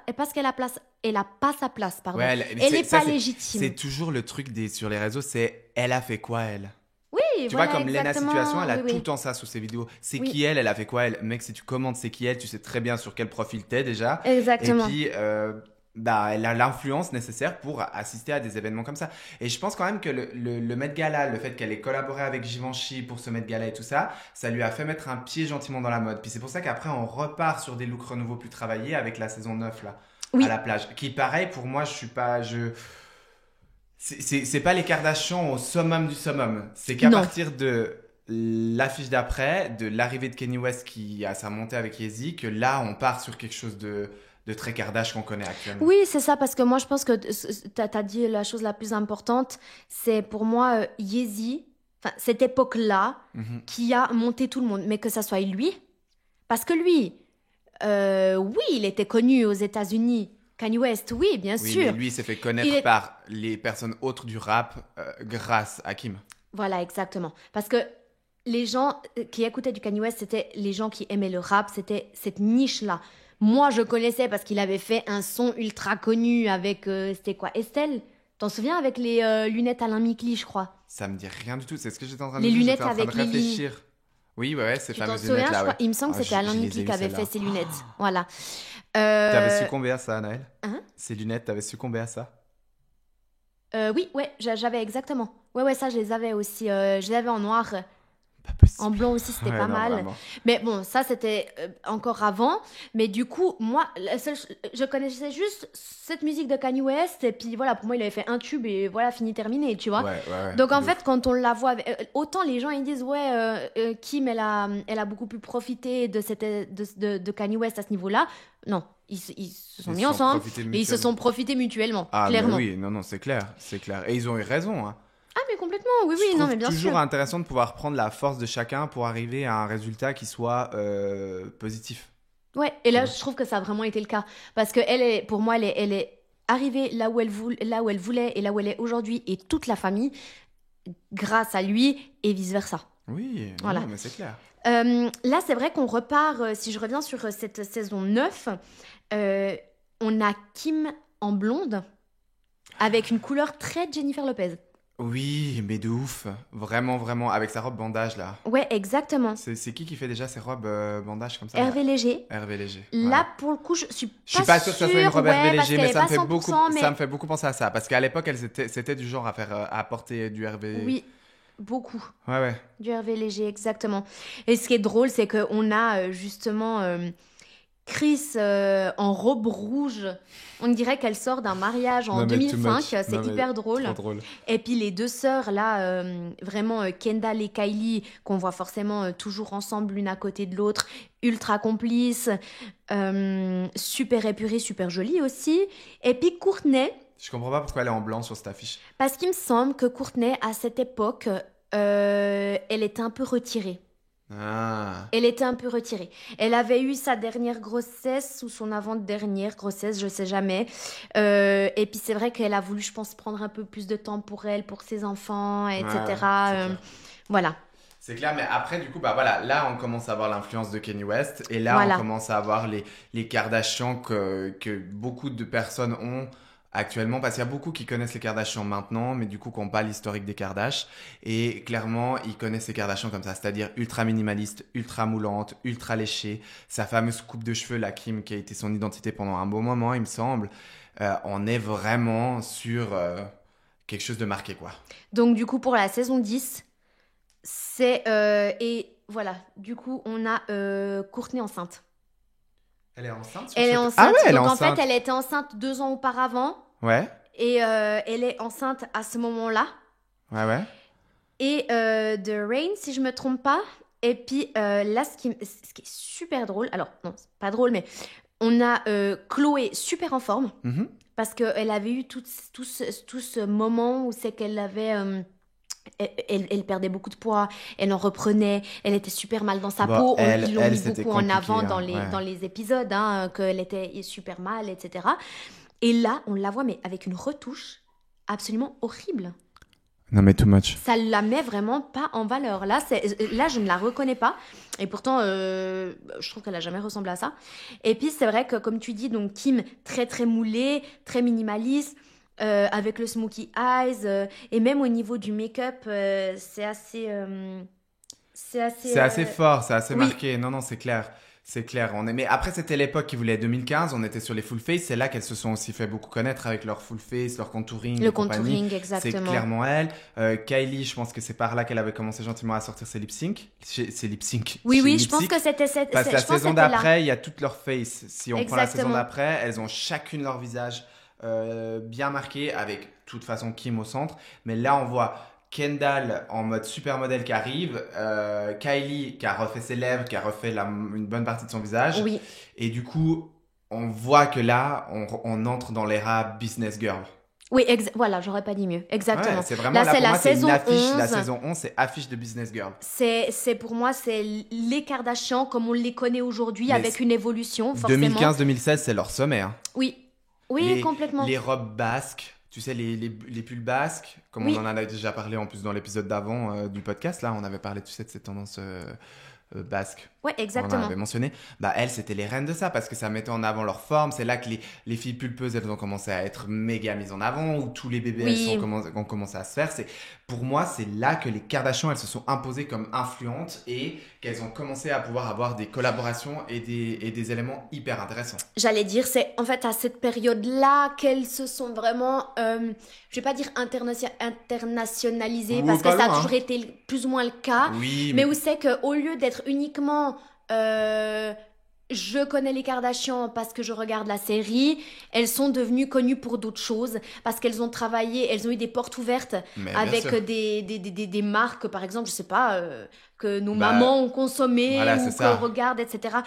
place. Pardon. Ouais, elle n'est pas légitime. C'est toujours le truc sur les réseaux, c'est elle a fait quoi elle. Oui, tu voilà, vois, comme Lena Situation, elle a oui, tout le temps ça sous ses vidéos. C'est qui elle a fait quoi elle. Mec, si tu commentes c'est qui elle, tu sais très bien sur quel profil t'es déjà. Exactement. Et puis, elle a l'influence nécessaire pour assister à des événements comme ça. Et je pense quand même que le Met Gala, le fait qu'elle ait collaboré avec Givenchy pour ce Met Gala et tout ça, ça lui a fait mettre un pied gentiment dans la mode. Puis c'est pour ça qu'après, on repart sur des looks renouveaux plus travaillés avec la saison 9 là, à la plage. Qui, pareil, pour moi, c'est pas les Kardashians au summum du summum. C'est qu'à partir de l'affiche d'après, de l'arrivée de Kanye West qui a sa montée avec Yeezy, que là, on part sur quelque chose de très Kardashian qu'on connaît actuellement. Oui, c'est ça, parce que moi, je pense que tu as dit la chose la plus importante, c'est pour moi Yeezy, cette époque-là, qui a monté tout le monde, mais que ça soit lui, parce que lui, oui, il était connu aux États-Unis. Kanye West, oui, bien sûr. Mais lui, il s'est fait connaître par les personnes autres du rap grâce à Kim. Voilà, exactement. Parce que les gens qui écoutaient du Kanye West, c'était les gens qui aimaient le rap, c'était cette niche-là. Moi, je connaissais parce qu'il avait fait un son ultra connu avec, c'était quoi, Estelle? T'en souviens, avec les lunettes Alain Micli, je crois. Ça me dit rien du tout, c'est ce que j'étais en train de dire. Les lunettes avec les réfléchir. Oui, ouais, ces fameuses lunettes là. Ouais. Il me semble que c'était Alain Micli qui avait fait ces lunettes. Voilà. T'avais succombé à ça, Naël? Hein? Ces lunettes, t'avais succombé à ça? Oui, ouais, j'avais exactement. Ouais, ça, je les avais aussi. Je les avais en noir. En blanc aussi, c'était pas mal. Vraiment. Mais bon, ça, c'était encore avant. Mais du coup, moi, je connaissais juste cette musique de Kanye West. Et puis voilà, pour moi, il avait fait un tube et voilà, fini, terminé, tu vois. Ouais, donc en fait, quand on la voit, autant les gens, ils disent, Kim, elle a beaucoup pu profiter de Kanye West à ce niveau-là. Non, ils se sont mis ensemble et ils se sont profités mutuellement, clairement. Oui, non, c'est clair. Et ils ont eu raison, hein. Ah, mais complètement, oui, non, mais bien sûr. C'est toujours intéressant de pouvoir prendre la force de chacun pour arriver à un résultat qui soit positif. Ouais, et là, je trouve que ça a vraiment été le cas. Parce que pour moi, elle est arrivée là où elle voulait et là où elle est aujourd'hui, et toute la famille, grâce à lui, et vice-versa. Oui, voilà. Mais c'est clair. Là, c'est vrai qu'on repart, si je reviens sur cette saison 9, on a Kim en blonde, avec une couleur très Jennifer Lopez. Oui, mais de ouf. Vraiment, avec sa robe bandage, là. Ouais, exactement. C'est qui fait déjà ses robes bandage comme ça? Hervé Léger. Là, pour le coup, je suis pas sûre que ça soit une robe Hervé Léger, mais ça me fait beaucoup penser à ça. Parce qu'à l'époque, c'était du genre à porter du Hervé... Oui, beaucoup. Ouais. Du Hervé Léger, exactement. Et ce qui est drôle, c'est qu'on a justement... Chris en robe rouge, on dirait qu'elle sort d'un mariage en 2005, c'est hyper drôle. Et puis les deux sœurs là, vraiment Kendall et Kylie, qu'on voit forcément toujours ensemble l'une à côté de l'autre, ultra complices, super épurées, super jolies aussi. Et puis Kourtney. Je comprends pas pourquoi elle est en blanc sur cette affiche. Parce qu'il me semble que Kourtney, à cette époque, elle était un peu retirée. Elle était un peu retirée. Elle avait eu sa dernière grossesse ou son avant-dernière grossesse, je sais jamais. Et puis c'est vrai qu'elle a voulu, je pense, prendre un peu plus de temps pour elle, pour ses enfants, etc. Voilà. C'est clair, mais après, du coup, là, on commence à voir l'influence de Kanye West. Et là, on commence à avoir les Kardashians que beaucoup de personnes ont actuellement, parce qu'il y a beaucoup qui connaissent les Kardashians maintenant, mais du coup qui n'ont pas l'historique des Kardashians. Et clairement, ils connaissent les Kardashians comme ça, c'est-à-dire ultra minimaliste, ultra moulante, ultra léchée. Sa fameuse coupe de cheveux, la Kim, qui a été son identité pendant un bon moment, il me semble. On est vraiment sur quelque chose de marqué, quoi. Donc du coup, pour la saison 10, c'est... et voilà, du coup, on a Kourtney enceinte. Elle est enceinte? Elle est enceinte. Ah ouais, elle est donc enceinte. En fait, elle était enceinte 2 ans auparavant. Ouais. Et elle est enceinte à ce moment-là. Ouais. Et de Rain, si je me trompe pas. Et puis là, ce qui est super drôle, alors non, c'est pas drôle, mais on a Chloé super en forme. Parce qu'elle avait eu tout ce moment où c'est qu'elle avait... Elle perdait beaucoup de poids, elle en reprenait, elle était super mal dans sa Bon, peau. Ils l'ont elle, mis c'était beaucoup en compliqué, avant hein, ouais. dans les épisodes, hein, qu'elle était super mal, etc. Et là, on la voit, mais avec une retouche absolument horrible. Non, mais too much. Ça la met vraiment pas en valeur. Là, je ne la reconnais pas. Et pourtant, je trouve qu'elle a jamais ressemblé à ça. Et puis, c'est vrai que, comme tu dis, donc Kim, très très moulée, très minimaliste, avec le smoky eyes, et même au niveau du make-up, c'est assez, c'est assez, C'est assez fort, c'est assez oui, marqué. Non, non, c'est clair. C'est clair. Mais après, c'était l'époque qui voulait 2015. On était sur les full face. C'est là qu'elles se sont aussi fait beaucoup connaître avec leur full face, leur contouring le et compagnie. contouring, C'est exactement. clairement elle. Kylie, je pense que c'est par là qu'elle avait commencé gentiment à sortir ses lip sync. Ses lip sync. Oui, Chez oui, Lip je pense Sync. que c'était Parce que la je pense que saison c'était là. d'après, il y a toute leur face. Si on prend la saison Exactement. d'après, elles ont chacune leur visage bien marqué avec de toute façon Kim au centre. Mais là, on voit Kendall en mode supermodèle qui arrive, Kylie qui a refait ses lèvres, qui a refait une bonne partie de son visage. Oui. Et du coup, on voit que là, on entre dans l'ère business girl. Oui, voilà, j'aurais pas dit mieux. Exactement. Ouais, c'est vraiment Là, là c'est pour la moi, c'est une saison affiche. 11. La saison 11, c'est affiche de business girl. C'est pour moi, c'est les Kardashians comme on les connaît aujourd'hui, Mais avec une évolution, forcément. 2015-2016, c'est leur sommet. Hein. Oui, oui, Les, complètement. les robes basques, tu sais, les pulls basques, comme Oui. on en a déjà parlé en plus dans l'épisode d'avant du podcast, là, on avait parlé, tu sais, de cette tendance basque. Ouais, On en exactement. avait mentionné. Bah, elles, c'était les reines de ça parce que ça mettait en avant leur forme. C'est là que les filles pulpeuses, elles ont commencé à être méga mises en avant, où tous les bébés Oui. ont commencé à se faire. Pour moi, c'est là que les Kardashians, elles se sont imposées comme influentes et qu'elles ont commencé à pouvoir avoir des collaborations et des éléments hyper intéressants. J'allais dire, c'est en fait à cette période-là qu'elles se sont vraiment, je vais pas dire internationalisées, parce que Pas ça a loin, toujours été plus ou moins le cas, Oui, mais où c'est qu'au lieu d'être uniquement je connais les Kardashians parce que je regarde la série, elles sont devenues connues pour d'autres choses, parce qu'elles ont travaillé, elles ont eu des portes ouvertes mais bien avec sûr. des marques, par exemple, je sais pas, que nos Bah, mamans ont consommé voilà, ou c'est ça. qu'on regarde, etc.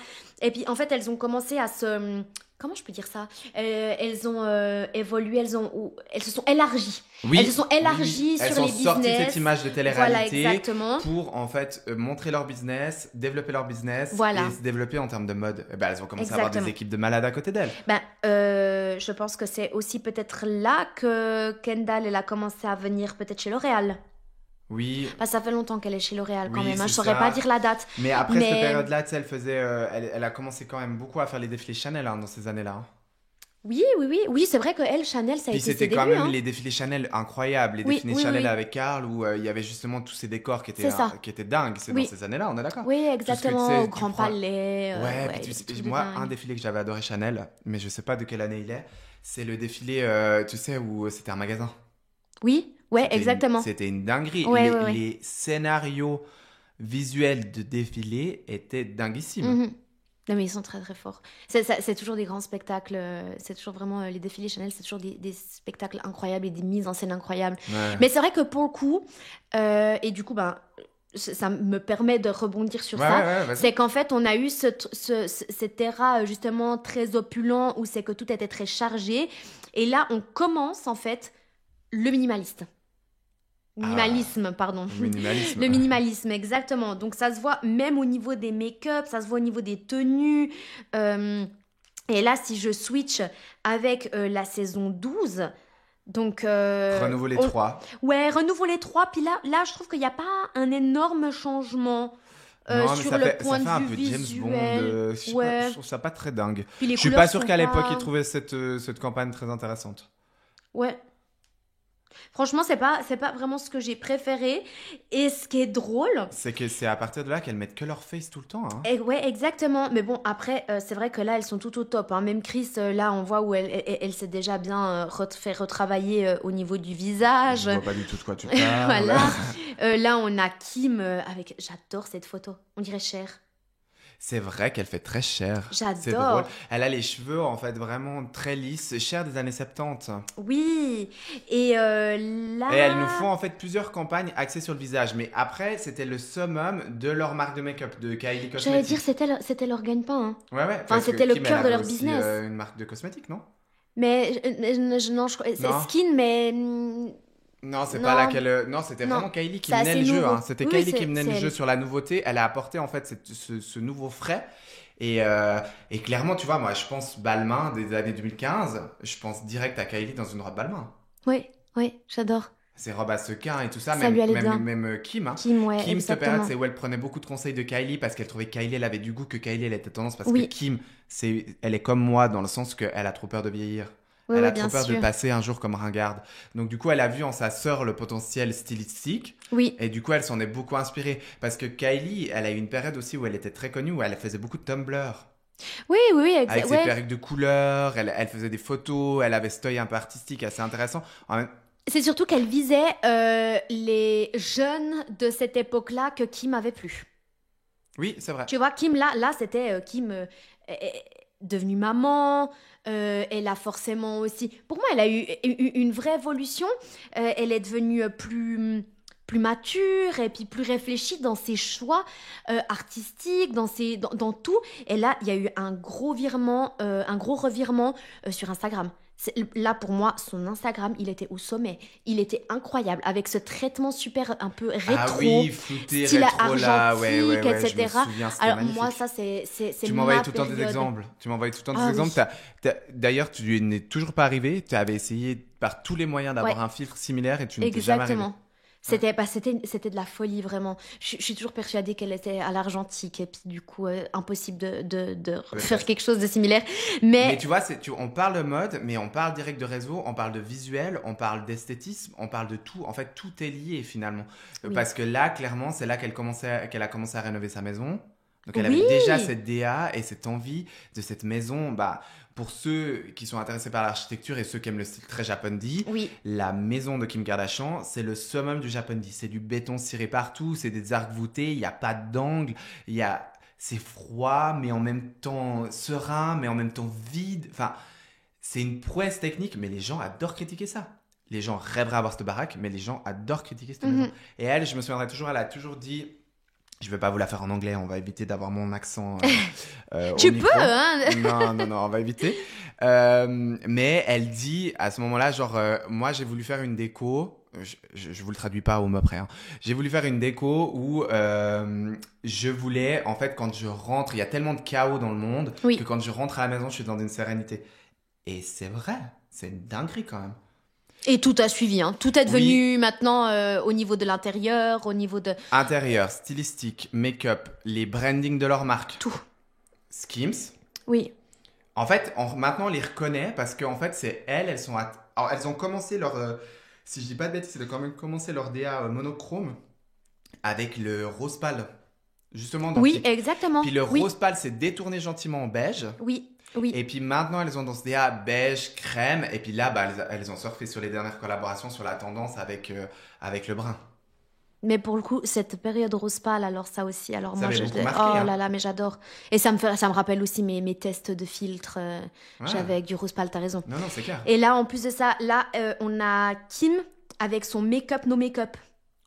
Et puis en fait, elles ont commencé à se... Comment je peux dire ça? Elles ont évolué, elles se sont élargies. Oui, Elles se sont élargies Elles sur sont les sorties de business. cette image de Voilà, télé-réalité exactement. pour en fait montrer leur business, développer leur business Voilà. et se développer en termes de mode. Et ben, elles ont commencé à avoir Exactement. des équipes de malades à côté d'elles. Ben, je pense que c'est aussi peut-être là que Kendall, elle a commencé à venir peut-être chez L'Oréal. Oui, Parce que ça fait longtemps qu'elle est chez L'Oréal quand Oui, même, hein. Je c'est saurais ça. pas dire la date. mais après Mais- cette période-là, tu sais, elle faisait, elle a commencé quand même beaucoup à faire les défilés Chanel hein, dans ces années-là. Hein. Oui, oui, oui. Oui, c'est vrai que elle, Chanel, ça a Puis été ses c'était quand débuts. même Hein. les défilés Chanel incroyables, les Oui, défilés oui, Chanel oui. avec Karl où il y avait justement tous ces décors C'est ça. qui étaient dingues. C'est Oui. dans ces années-là, on est d'accord. Oui, Tout ce que exactement. tu sais, Au tu Grand prends- Palais. Ouais, ouais, puis des trucs de moi, dingue. un défilé que j'avais adoré Chanel, mais je sais pas de quelle année il est, c'est le défilé, tu sais, où c'était un magasin. Oui, ouais, C'était exactement. C'était une dinguerie. Ouais, ouais, ouais. Les scénarios visuels de défilé étaient dinguissimes. Mhm. Non, mais ils sont très très forts. C'est toujours des grands spectacles. C'est toujours vraiment les défilés Chanel, c'est toujours des spectacles incroyables et des mises en scène incroyables. Ouais. Mais c'est vrai que pour le coup, et du coup, ben, ça me permet de rebondir sur Ouais, ça. ouais, vas-y. C'est qu'en fait, on a eu cette ère justement très opulent où c'est que tout était très chargé. Et là, on commence en fait le minimalisme, pardon. Minimalisme. Le minimalisme, exactement. Donc ça se voit même au niveau des make-up, ça se voit au niveau des tenues. Et là, si je switch avec la saison 12, donc... Renouveau les trois. Ouais, renouveau les trois. Puis là, je trouve qu'il n'y a pas un énorme changement Non, mais sur ça le fait, point ça fait un de peu vue James visuel. Bond. Je sais pas, Ouais. je trouve ça pas très dingue. Puis les Je suis couleurs pas sûr sont qu'à l'époque, pas- ils trouvaient cette campagne très intéressante. Ouais. Franchement, c'est pas vraiment ce que j'ai préféré. Et ce qui est drôle... C'est que c'est à partir de là qu'elles mettent que leur face tout le temps. Hein. Ouais, exactement. Mais bon, après, c'est vrai que là, elles sont toutes au top. Hein. Même Chris, là, on voit où elle s'est déjà bien fait retravailler au niveau du visage. Je vois pas du tout de quoi tu parles. Voilà. Là, on a Kim avec... J'adore cette photo. On dirait Cher. C'est vrai qu'elle fait très cher. J'adore. C'est drôle. Elle a les cheveux en fait vraiment très lisses, cher des années 70. Oui. Et là... Et elles nous font en fait plusieurs campagnes axées sur le visage. Mais après, c'était le summum de leur marque de make-up, de Kylie Cosmetics. J'allais dire, c'était leur gagne-pain. Hein. Ouais, ouais. Enfin, parce c'était que le Kim, cœur elle de avait leur aussi, business. une marque de cosmétiques, non? Mais non, c'est Non. Skin, mais Non, c'est pas Non, laquelle. Non, c'était non, vraiment Kylie qui c'est menait assez le jeu. nouveau. Hein. C'était Oui, oui, Kylie qui menait c'est le jeu elle. sur la nouveauté. Elle a apporté en fait ce nouveau frais. Et clairement, tu vois, moi, je pense Balmain des années 2015. Je pense direct à Kylie dans une robe Balmain. Oui, oui, j'adore. Ses robes à sequins et tout ça. Ça Même, lui allait même, bien. même Kim. Hein. Kim, ouais, Kim, cette période, exactement. c'est où elle prenait beaucoup de conseils de Kylie parce qu'elle trouvait que Kylie, elle avait du goût, que Kylie, elle était tendance. Parce que Oui, Kim, elle est comme moi dans le sens qu'elle a trop peur de vieillir. oui, Elle oui, a trop bien peur de sûr. passer un jour comme ringarde. Donc du coup, elle a vu en sa sœur le potentiel stylistique. Oui, Et du coup, elle s'en est beaucoup inspirée. Parce que Kylie, elle a eu une période aussi où elle était très connue, où elle faisait beaucoup de Tumblr. oui, oui, oui, Avec ses ouais. perruques de couleur, elle faisait des photos, elle avait cet œil un peu artistique assez intéressant. C'est surtout qu'elle visait les jeunes de cette époque-là que Kim avait plu. Oui, c'est vrai. Tu vois, Kim, là, c'était Kim est devenue maman. Elle a forcément aussi. Pour moi, elle a eu une vraie évolution. Elle est devenue plus mature et puis plus réfléchie dans ses choix artistiques, dans tout. Et là, il y a eu un gros revirement sur Instagram. Là, pour moi, son Instagram, il était au sommet. Il était incroyable, avec ce traitement super un peu Ah rétro, oui, flouté, style rétro là, ouais, ouais, argentique, ouais, je me etc. souviens, c'était Alors moi, magnifique. ça, c'est Tu m'envoyais ma tout le temps des période. exemples. Tu m'envoyais tout le temps des Ah exemples. oui, D'ailleurs, tu n'es toujours pas arrivé. Tu avais essayé par tous les moyens ouais, d'avoir un filtre similaire et tu n'étais jamais arrivé. exactement. Ouais. C'était de la folie, vraiment. Je suis toujours persuadée qu'elle était à l'argentique, et puis du coup, impossible de faire Peut-être. quelque chose de similaire. Mais Mais tu vois, on parle de mode, mais on parle direct de réseau, on parle de visuel, on parle d'esthétisme, on parle de tout. En fait, tout est lié finalement. oui. Parce que là, clairement, c'est là qu'elle a commencé à rénover sa maison. Donc elle avait déjà Oui, cette DA et cette envie de cette maison. Bah, pour ceux qui sont intéressés par l'architecture et ceux qui aiment le style très japondi, oui, la maison de Kim Kardashian, c'est le summum du japondi. C'est du béton ciré partout, c'est des arcs voûtés, il n'y a pas d'angle, il y a... c'est froid, mais en même temps serein, mais en même temps vide. Enfin, c'est une prouesse technique, mais les gens adorent critiquer ça. Les gens rêveraient d'avoir cette baraque, mais les gens adorent critiquer cette maison. mhm. Et elle, je me souviendrai toujours, elle a toujours dit, je vais pas vous la faire en anglais, on va éviter d'avoir mon accent au Tu peux, micro. hein? Non, non, non, on va éviter. Mais elle dit à ce moment-là, genre, moi j'ai voulu faire une déco, je vous le traduis pas au mot près, hein. J'ai voulu faire une déco où je voulais, en fait, quand je rentre, il y a tellement de chaos dans le monde que Oui. quand je rentre à la maison, je suis dans une sérénité. Et c'est vrai, c'est une dinguerie quand même. Et tout a suivi, hein. Tout est Oui, devenu maintenant au niveau de l'intérieur, au niveau de intérieur, stylistique, make-up, les brandings de leur marque, tout. Skims. Oui, En fait, maintenant on les reconnaît parce qu'en fait, c'est alors, elles ont commencé si je dis pas de bêtises, elles ont quand même commencé leur DA monochrome avec le rose pâle, justement dans oui, Click. exactement. Puis le Oui, rose pâle s'est détourné gentiment en beige. oui, oui. Et puis maintenant, elles ont dans ce DA beige, crème. Et puis là, bah, elles ont surfé sur les dernières collaborations sur la tendance avec le brun. Mais pour le coup, cette période rose pâle, alors ça aussi, alors Ça moi, avait beaucoup marqué, oh hein. là là, mais j'adore. Et ça me rappelle aussi mes tests de filtre. Ouais. J'avais avec du rose pâle, t'as raison. Non, non, c'est clair. Et là, en plus de ça, là, on a Kim avec son make-up, no make-up.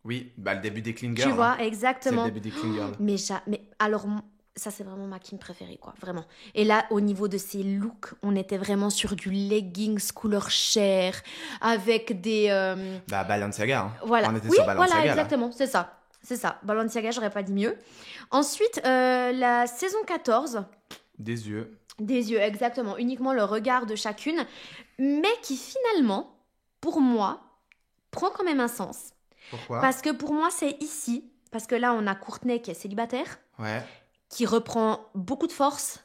Oui, bah, le début des Clean Tu Girls, hein. vois, C'est le exactement. début des Clean Girls. Mais alors, ça, c'est vraiment ma Kim préférée, quoi, vraiment. Et là, au niveau de ses looks, on était vraiment sur du leggings couleur chair, avec des... Bah, Balenciaga, hein. Voilà. On était Oui, sur voilà, Balenciaga, là. exactement, c'est ça. C'est ça. Balenciaga, j'aurais pas dit mieux. Ensuite, la saison 14, Des yeux. des yeux, exactement, uniquement le regard de chacune, mais qui finalement, pour moi, prend quand même un sens. Pourquoi? Parce que pour moi, c'est ici, parce que là, on a Courtney qui est célibataire, Ouais. qui reprend beaucoup de force,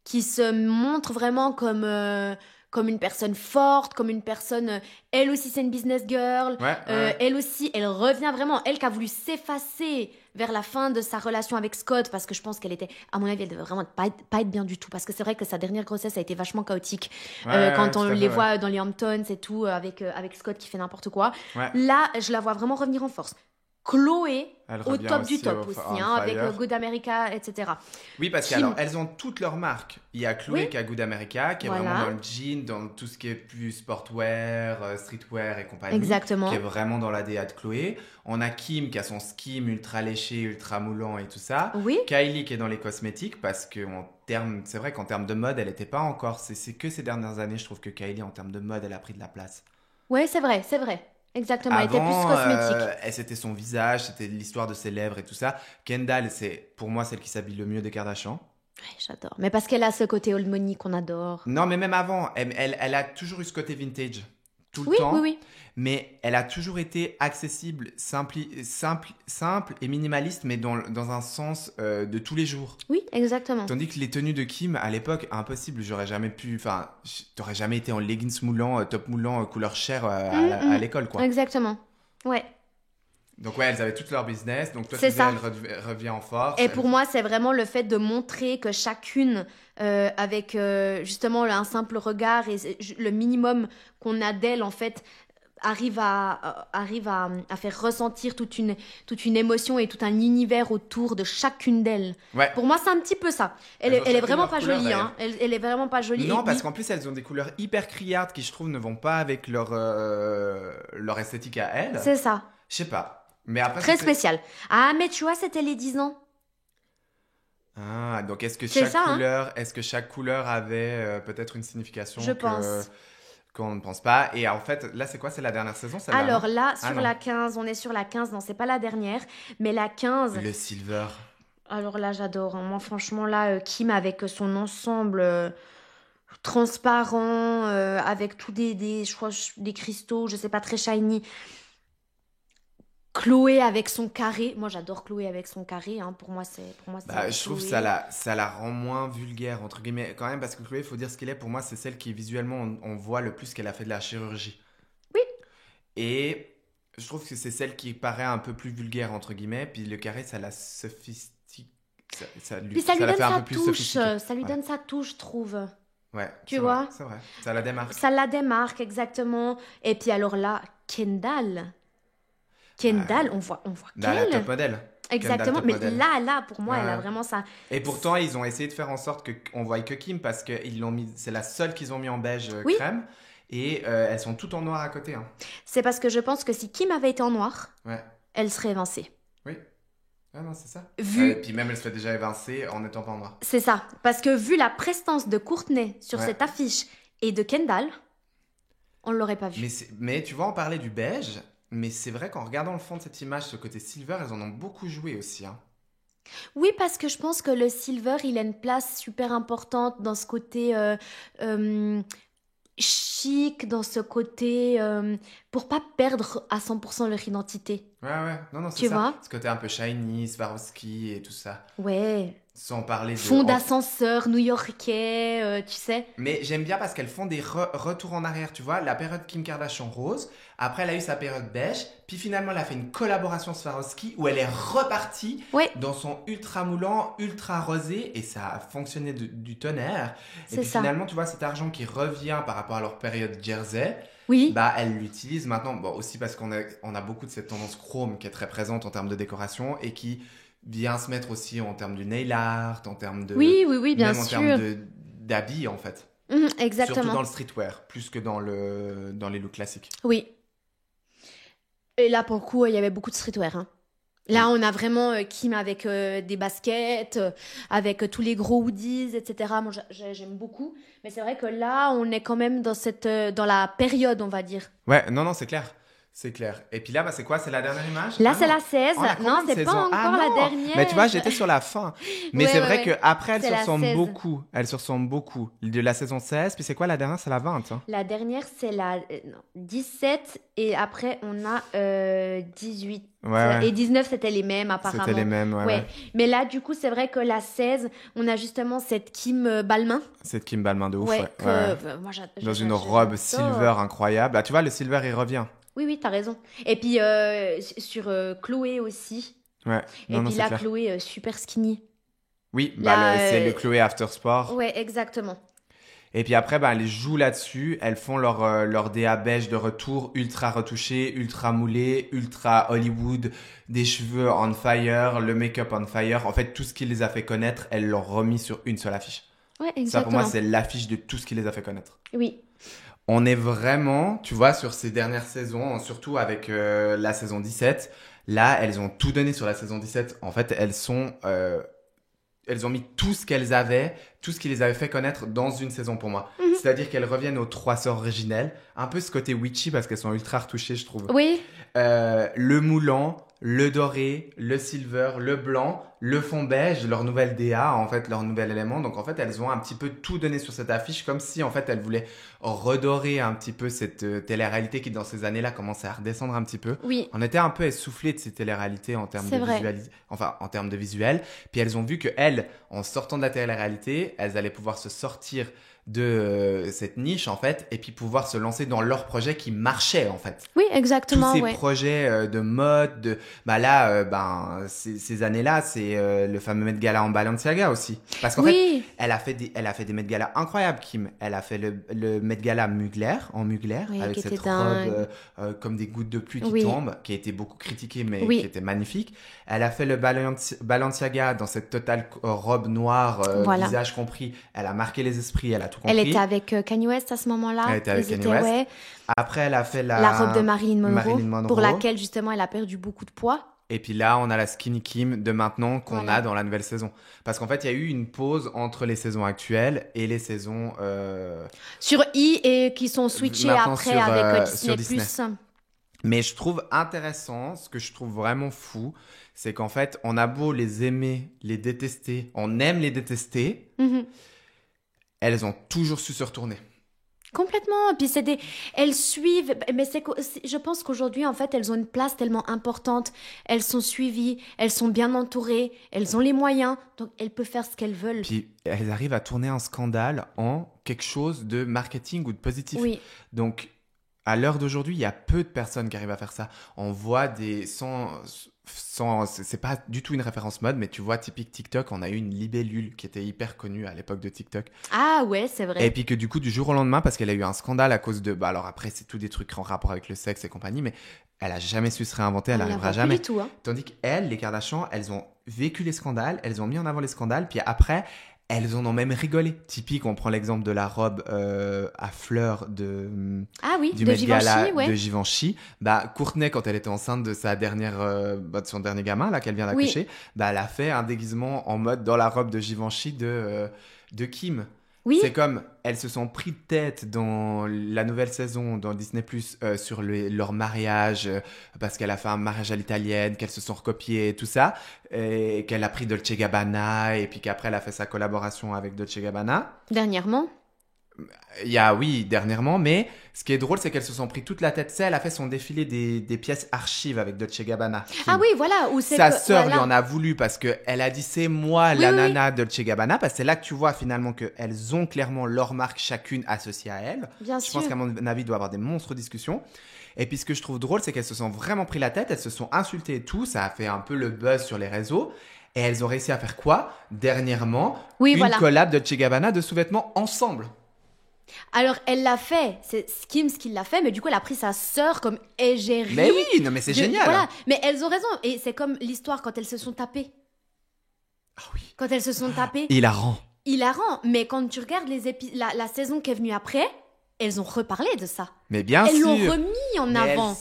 qui se montre vraiment comme une personne forte, comme une personne... elle aussi, c'est une business girl. Ouais, ouais. Elle aussi, elle revient vraiment. Elle qui a voulu s'effacer vers la fin de sa relation avec Scott, parce que je pense qu'elle était... À mon avis, elle devait vraiment pas être bien du tout, parce que c'est vrai que sa dernière grossesse a été vachement chaotique. Ouais, Quand tout on à les fait, voit dans les Hamptons et tout, avec Scott qui fait n'importe quoi. ouais. Là, je la vois vraiment revenir en force. Chloé, Elle au revient top du aussi top au aussi, on hein, avec fire. Good America, etc. Oui, parce Kim, qu'elles ont toutes leurs marques. Il y a Chloé oui, qui a Good America, qui est voilà, vraiment dans le jean, dans tout ce qui est plus sportwear, streetwear et compagnie, exactement. qui est vraiment dans la DA de Chloé. On a Kim qui a son skim ultra léché, ultra moulant et tout ça. Oui, Kylie qui est dans les cosmétiques parce que c'est vrai qu'en termes de mode, elle n'était pas encore. C'est que ces dernières années, je trouve que Kylie, en termes de mode, elle a pris de la place. ouais, c'est vrai, c'est vrai. Exactement, elle était plus Avant, cosmétique. c'était son visage, c'était l'histoire de ses lèvres et tout ça. Kendall, c'est pour moi celle qui s'habille le mieux des Kardashians. Ouais, j'adore. Mais parce qu'elle a ce côté old money qu'on adore. Non, mais même avant, elle a toujours eu ce côté vintage, tout le Oui, oui, temps. oui. Mais elle a toujours été accessible, simple et minimaliste, mais dans un sens de tous les jours. Oui, exactement. Tandis que les tenues de Kim, à l'époque, impossible, j'aurais jamais pu. Enfin, t'aurais jamais été en leggings moulants, top moulant, couleur chair à l'école, quoi. Exactement. Ouais. Donc, ouais, elles avaient tout leur business. Donc, toi, tu C'est disais, ça. elle revient en force. Et pour moi, c'est vraiment le fait de montrer que chacune, avec justement un simple regard et le minimum qu'on a d'elle, en fait, arrive à faire ressentir toute une émotion et tout un univers autour de chacune d'elles. Ouais. Pour moi, c'est un petit peu ça. Elle Elles ont est chacune vraiment leur pas couleur, jolie, d'ailleurs. hein. Elle est vraiment pas jolie. Non, Et parce ni- qu'en plus, elles ont des couleurs hyper criardes qui, je trouve, ne vont pas avec leur esthétique à elles. C'est ça. Je sais pas. Mais après, Très c'était- spécial. Ah, mais tu vois, c'était les 10 ans. Ah, donc C'est ça, hein. est-ce que chaque couleur avait peut-être une signification Je pense. qu'on ne pense pas? Et en fait, là, c'est quoi? C'est la dernière saison, celle-là, Alors non? là, Ah sur non. la 15, on est sur la 15. Non, c'est pas la dernière, mais la 15. Le silver. Alors là, j'adore, hein. Moi, franchement, là, Kim, avec son ensemble transparent, avec tous je crois, des cristaux, je sais pas, très shiny. Chloé avec son carré. Moi, j'adore Chloé avec son carré, hein. Pour moi, Bah, c'est je trouve que Chloé. ça la rend moins vulgaire, entre guillemets, quand même, parce que Chloé, il faut dire ce qu'il est. Pour moi, c'est celle qui, visuellement, on voit le plus qu'elle a fait de la chirurgie. Oui. Et je trouve que c'est celle qui paraît un peu plus vulgaire, entre guillemets. Puis le carré, ça la sophistique. Puis ça lui ça la donne fait un sa peu plus touche. sophistiquée. Ça lui Ouais. donne sa touche, je trouve. Ouais, Tu c'est vrai, vois? c'est vrai. Ça la démarque. Ça la démarque, exactement. Et puis alors là, Kendall. Kendall, on voit Dans la top qu'elle. modèle. Exactement. Top Mais model. là, pour moi, elle a Ouais. vraiment ça. Et pourtant, ils ont essayé de faire en sorte qu'on voie que Kim parce que c'est la seule qu'ils ont mis en beige Oui. crème. Et elles sont toutes en noir à côté, hein. C'est parce que je pense que si Kim avait été en noir, Ouais. elle serait évincée. Oui. Ah non, c'est ça. Vu, Et puis même, elle se fait déjà évincer en n'étant pas en noir. c'est ça. Parce que vu la prestance de Courtney sur Ouais. cette affiche et de Kendall, on l'aurait pas vu. Mais tu vois, on parlait du beige. Mais c'est vrai qu'en regardant le fond de cette image, ce côté silver, elles en ont beaucoup joué aussi, hein. Oui, parce que je pense que le silver, il a une place super importante dans ce côté euh, chic, dans ce côté pour pas perdre à 100% leur identité. Ouais. Non, c'est Tu ça. vois? Ce côté un peu shiny, Swarovski et tout ça. Ouais. Sans parler de... Fond d'ascenseur new-yorkais, tu sais. Mais j'aime bien parce qu'elles font des retours en arrière, tu vois. La période Kim Kardashian rose, après elle a eu sa période beige, puis finalement elle a fait une collaboration Swarovski où elle est repartie Ouais, dans son ultra moulant, ultra rosé, et ça a fonctionné du tonnerre. Et c'est puis ça. finalement, tu vois, cet argent qui revient par rapport à leur période jersey, Oui, bah elle l'utilise maintenant, bon, aussi parce on a beaucoup de cette tendance chrome qui est très présente en termes de décoration et qui vient se mettre aussi en termes du nail art, en termes de... oui, bien même en sûr. termes d'habits en fait. Mhm, Surtout exactement. dans le streetwear, plus que dans les looks classiques. Oui. Et là, pour le coup, il y avait beaucoup de streetwear, hein. Là, on a vraiment Kim avec des baskets, avec tous les gros hoodies, etc. Moi, j'aime beaucoup. Mais c'est vrai que là, on est quand même dans la période, on va dire. Ouais, non, c'est clair. C'est clair. Et puis là, bah, c'est quoi? C'est la dernière image? Là, Ah c'est non. la 16. On a combien Non, de c'est saisons? pas Ah encore la non. dernière. Mais tu vois, j'étais sur la fin. Mais Ouais, c'est ouais, vrai ouais. qu'après, elles C'est se la ressemblent 16. beaucoup. Elles se ressemblent beaucoup. De la saison 16, puis c'est quoi la dernière? C'est la 20, hein. La dernière, c'est la non, 17. Et après, on a 18. Ouais. Et 19, c'était les mêmes, apparemment. C'était les mêmes, ouais. Ouais. Mais là, du coup, c'est vrai que la 16, on a justement cette Kim Balmain. C'est de Kim Balmain de ouf, Ouais, ouais. que Ouais. moi, Dans une robe j'adore. silver incroyable. Ah, tu vois, le silver, il revient. Oui, t'as raison. Et puis sur Chloé aussi. Ouais. Et Non, puis c'est là, clair. Chloé super skinny. Oui, Là, bah, c'est le Chloé After Sport. Ouais, exactement. Et puis après, bah, elles jouent là-dessus. Elles font leur DA beige de retour, ultra retouché, ultra moulé, ultra Hollywood, des cheveux on fire, le make-up on fire. En fait, tout ce qui les a fait connaître, elles l'ont remis sur une seule affiche. Ouais, Ça, pour exactement. moi, c'est l'affiche de tout ce qui les a fait connaître. Oui. On est vraiment, tu vois, sur ces dernières saisons, surtout avec la saison 17. Là, elles ont tout donné sur la saison 17. En fait, elles sont elles ont mis tout ce qu'elles avaient, tout ce qui les avait fait connaître dans une saison pour moi. C'est-à-dire qu'elles reviennent aux 3 sœurs originelles, un peu ce côté witchy parce qu'elles sont ultra retouchées, je trouve. Oui. Le moulant, le doré, le silver, le blanc, le fond beige, leur nouvelle DA, en fait, leur nouvel élément. Donc, en fait, elles ont un petit peu tout donné sur cette affiche, comme si, en fait, elles voulaient redorer un petit peu cette télé-réalité qui, dans ces années-là, commençait à redescendre un petit peu. Oui. On était un peu essoufflés de ces télé-réalités en termes en termes de visuel. Puis, elles ont vu que elles, en sortant de la télé-réalité, elles allaient pouvoir se sortir de cette niche en fait et puis pouvoir se lancer dans leurs projets qui marchaient en fait. Oui, exactement. Tous ces projets de mode, ces années-là, c'est le fameux Met Gala en Balenciaga aussi. Parce qu'en fait, elle a fait des Met Gala incroyables, Kim. Elle a fait le Met Gala Mugler, avec cette robe comme des gouttes de pluie qui tombent, qui a été beaucoup critiquée mais qui était magnifique. Elle a fait le Balenciaga dans cette totale robe noire, visage compris. Elle a marqué les esprits, elle a tout compris. Elle était avec Kanye West à ce moment-là. Elle était avec Kanye West. Ouais. Après, elle a fait la robe de Marilyn Monroe, pour laquelle justement elle a perdu beaucoup de poids. Et puis là, on a la Skinny Kim de maintenant qu'on a dans la nouvelle saison. Parce qu'en fait, il y a eu une pause entre les saisons actuelles et les saisons... sur et qui sont switchées après avec Disney+. Mais je trouve intéressant, ce que je trouve vraiment fou, c'est qu'en fait, on a beau les aimer, les détester, on aime les détester, elles ont toujours su se retourner. Complètement. Puis elles suivent, mais je pense qu'aujourd'hui, en fait, elles ont une place tellement importante. Elles sont suivies, elles sont bien entourées, elles ont les moyens, donc elles peuvent faire ce qu'elles veulent. Puis elles arrivent à tourner un scandale en quelque chose de marketing ou de positif. Oui. Donc, à l'heure d'aujourd'hui, il y a peu de personnes qui arrivent à faire ça. On voit c'est pas du tout une référence mode, mais tu vois, typique TikTok, on a eu une libellule qui était hyper connue à l'époque de TikTok. Ah ouais, c'est vrai. Et puis que du coup, du jour au lendemain, parce qu'elle a eu un scandale à cause de... alors après, c'est tout des trucs en rapport avec le sexe et compagnie, mais elle a jamais su se réinventer, elle n'arrivera jamais. Du tout, hein. Tandis qu'elles, les Kardashian, elles ont vécu les scandales, elles ont mis en avant les scandales, puis après... Elles en ont même rigolé. Typique, on prend l'exemple de la robe à fleurs du Met Gala de Givenchy. Courtney, quand elle était enceinte de sa de son dernier gamin, là, qu'elle vient d'accoucher, elle a fait un déguisement en mode dans la robe de Givenchy de Kim. Oui. C'est comme, elles se sont pris de tête dans la nouvelle saison, dans Disney+, sur leur mariage, parce qu'elle a fait un mariage à l'italienne, qu'elles se sont recopiées, tout ça, et qu'elle a pris Dolce Gabbana, et puis qu'après elle a fait sa collaboration avec Dolce Gabbana. Dernièrement. Dernièrement, mais ce qui est drôle, c'est qu'elles se sont pris toute la tête. Elle a fait son défilé des pièces archives avec Dolce Gabbana. Ah oui, voilà. Sa sœur lui en a voulu parce qu'elle a dit c'est moi la nana Dolce Gabbana. Parce que c'est là que tu vois finalement qu'elles ont clairement leur marque chacune associée à elle. Bien sûr. Je pense qu'à mon avis, il doit y avoir des monstres discussions. Et puis ce que je trouve drôle, c'est qu'elles se sont vraiment pris la tête. Elles se sont insultées et tout. Ça a fait un peu le buzz sur les réseaux. Et elles ont réussi à faire quoi dernièrement? Une collab Dolce Gabbana de sous-vêtements ensemble. Alors, elle l'a fait, c'est Skims qui l'a fait, mais du coup, elle a pris sa sœur comme égérie. Mais oui, non, mais c'est génial. Voilà, mais elles ont raison. Et c'est comme l'histoire quand elles se sont tapées. Ah oui. Quand elles se sont tapées. Hilarant. Mais quand tu regardes la saison qui est venue après, elles ont reparlé de ça. Mais bien sûr. Elles l'ont remis en avant.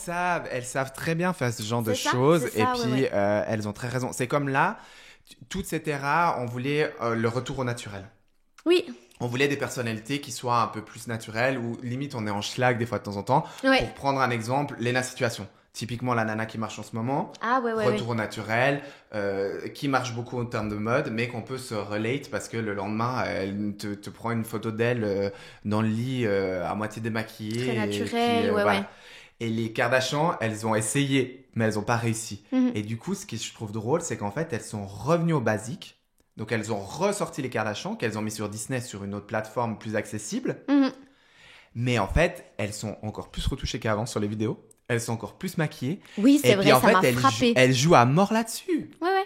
Elles savent très bien faire ce genre de choses. Et puis, elles ont très raison. C'est comme là, toute cette ère, on voulait le retour au naturel. Oui. On voulait des personnalités qui soient un peu plus naturelles ou limite on est en schlag des fois de temps en temps. Ouais. Pour prendre un exemple, Lena Situation. Typiquement la nana qui marche en ce moment. Ah ouais. Retour au naturel, qui marche beaucoup en termes de mode, mais qu'on peut se relate parce que le lendemain, elle te prend une photo d'elle dans le lit à moitié démaquillée. Très naturelle, ouais. Et les Kardashian, elles ont essayé, mais elles n'ont pas réussi. Mm-hmm. Et du coup, ce que je trouve drôle, c'est qu'en fait, elles sont revenues au basique. Donc, elles ont ressorti les Kardashian, qu'elles ont mis sur Disney, sur une autre plateforme plus accessible. Mm-hmm. Mais en fait, elles sont encore plus retouchées qu'avant sur les vidéos. Elles sont encore plus maquillées. Oui, c'est et vrai, puis, en ça fait, m'a frappée. Elles jouent à mort là-dessus. Ouais.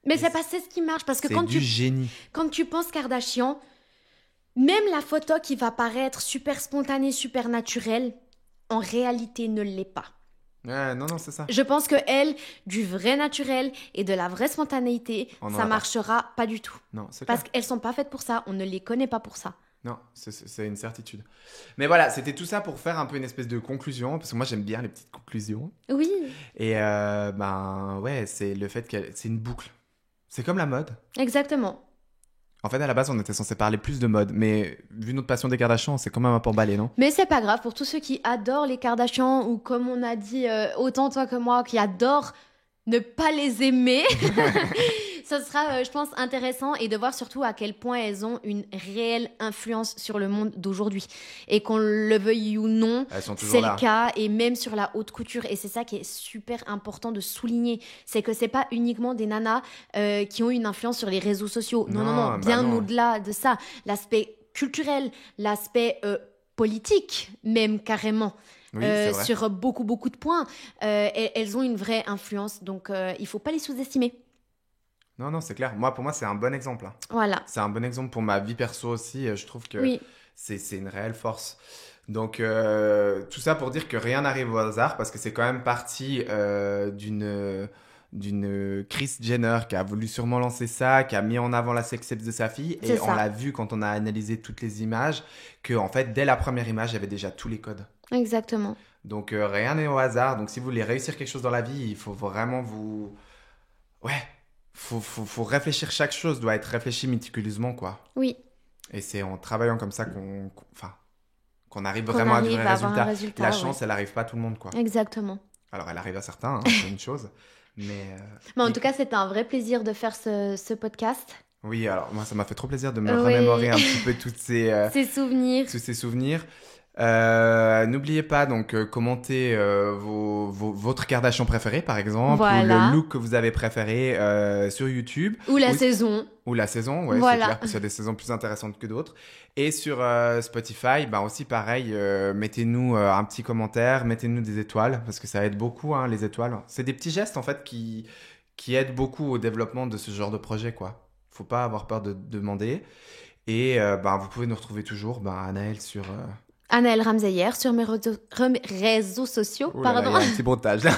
Mais c'est pas ce qui marche. Parce que génie. Quand tu penses Kardashian, même la photo qui va paraître super spontanée, super naturelle, en réalité ne l'est pas. Non, c'est ça. Je pense que du vrai naturel et de la vraie spontanéité, ça marchera pas du tout. Non, c'est parce qu'elles sont pas faites pour ça, on ne les connaît pas pour ça. Non, c'est une certitude. Mais voilà, c'était tout ça pour faire un peu une espèce de conclusion, parce que moi j'aime bien les petites conclusions. Oui. Et c'est le fait que c'est une boucle. C'est comme la mode. Exactement. En fait, à la base, on était censé parler plus de mode, mais vu notre passion des Kardashians, c'est quand même un peu emballé, non? Mais c'est pas grave, pour tous ceux qui adorent les Kardashians, ou comme on a dit, autant toi que moi, qui adorent ne pas les aimer, ça sera, je pense, intéressant et de voir surtout à quel point elles ont une réelle influence sur le monde d'aujourd'hui. Et qu'on le veuille ou non, Elles sont toujours c'est là. le cas, et même sur la haute couture. Et c'est ça qui est super important de souligner, c'est que c'est pas uniquement des nanas qui ont une influence sur les réseaux sociaux. Non, non, Non, non, bah bien non. au-delà de ça. L'aspect culturel, l'aspect politique, même carrément. Oui, c'est vrai. Sur beaucoup, beaucoup de points. Elles ont une vraie influence, donc il faut pas les sous-estimer. Non, non, c'est clair. Moi, pour moi, c'est un bon exemple, hein. Voilà, C'est un bon exemple pour ma vie perso aussi. Je trouve que oui, c'est une réelle force. Donc, tout ça pour dire que rien n'arrive au hasard parce que c'est quand même parti d'une Kris Jenner qui a voulu sûrement lancer ça, qui a mis en avant la sextape de sa fille. c'est Et on ça, l'a vu quand on a analysé toutes les images, que en fait, dès la première image, il y avait déjà tous les codes. exactement. Donc, rien n'est au hasard. Donc, si vous voulez réussir quelque chose dans la vie, il faut vraiment vous... Ouais, faut réfléchir. Chaque chose doit être réfléchie méticuleusement, quoi. Oui, Et c'est en travaillant comme ça enfin, qu'on arrive qu'on vraiment à du arrive vrai à avoir un résultat. résultat, La ouais. chance, elle arrive pas à tout le monde, quoi. Exactement. Alors, elle arrive à certains, hein, c'est une chose. Mais, Mais en mais- tout cas, c'était un vrai plaisir de faire ce podcast. oui, alors moi, ça m'a fait trop plaisir de me Oui. remémorer un petit peu Ces souvenirs. tous ces souvenirs. N'oubliez pas, donc, commentez votre Kardashian préféré, par exemple, ou Voilà. le look que vous avez préféré sur YouTube. Ou la Ou- saison. Ou la saison, ouais, Voilà. c'est clair, parce qu'il y a des saisons plus intéressantes que d'autres. Et sur Spotify, ben aussi pareil, mettez-nous un petit commentaire, mettez-nous des étoiles, parce que ça aide beaucoup, hein, les étoiles. C'est des petits gestes, en fait, qui aident beaucoup au développement de ce genre de projet, quoi. Faut pas avoir peur de demander. Et ben, vous pouvez nous retrouver toujours, ben, Anaël, sur... Anaël Ramseyer sur mes réseaux sociaux. Ouh là là, Pardon. il y a un petit broutage, là.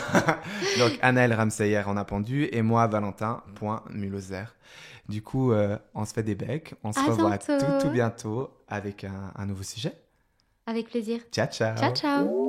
Donc, Anaël Ramseyer en a pendu, et moi, Valentin.Muloser. Du coup, on se fait des becs. On se À revoit bientôt. tout bientôt avec un nouveau sujet. Avec plaisir. Ciao, ciao. Ciao, ciao.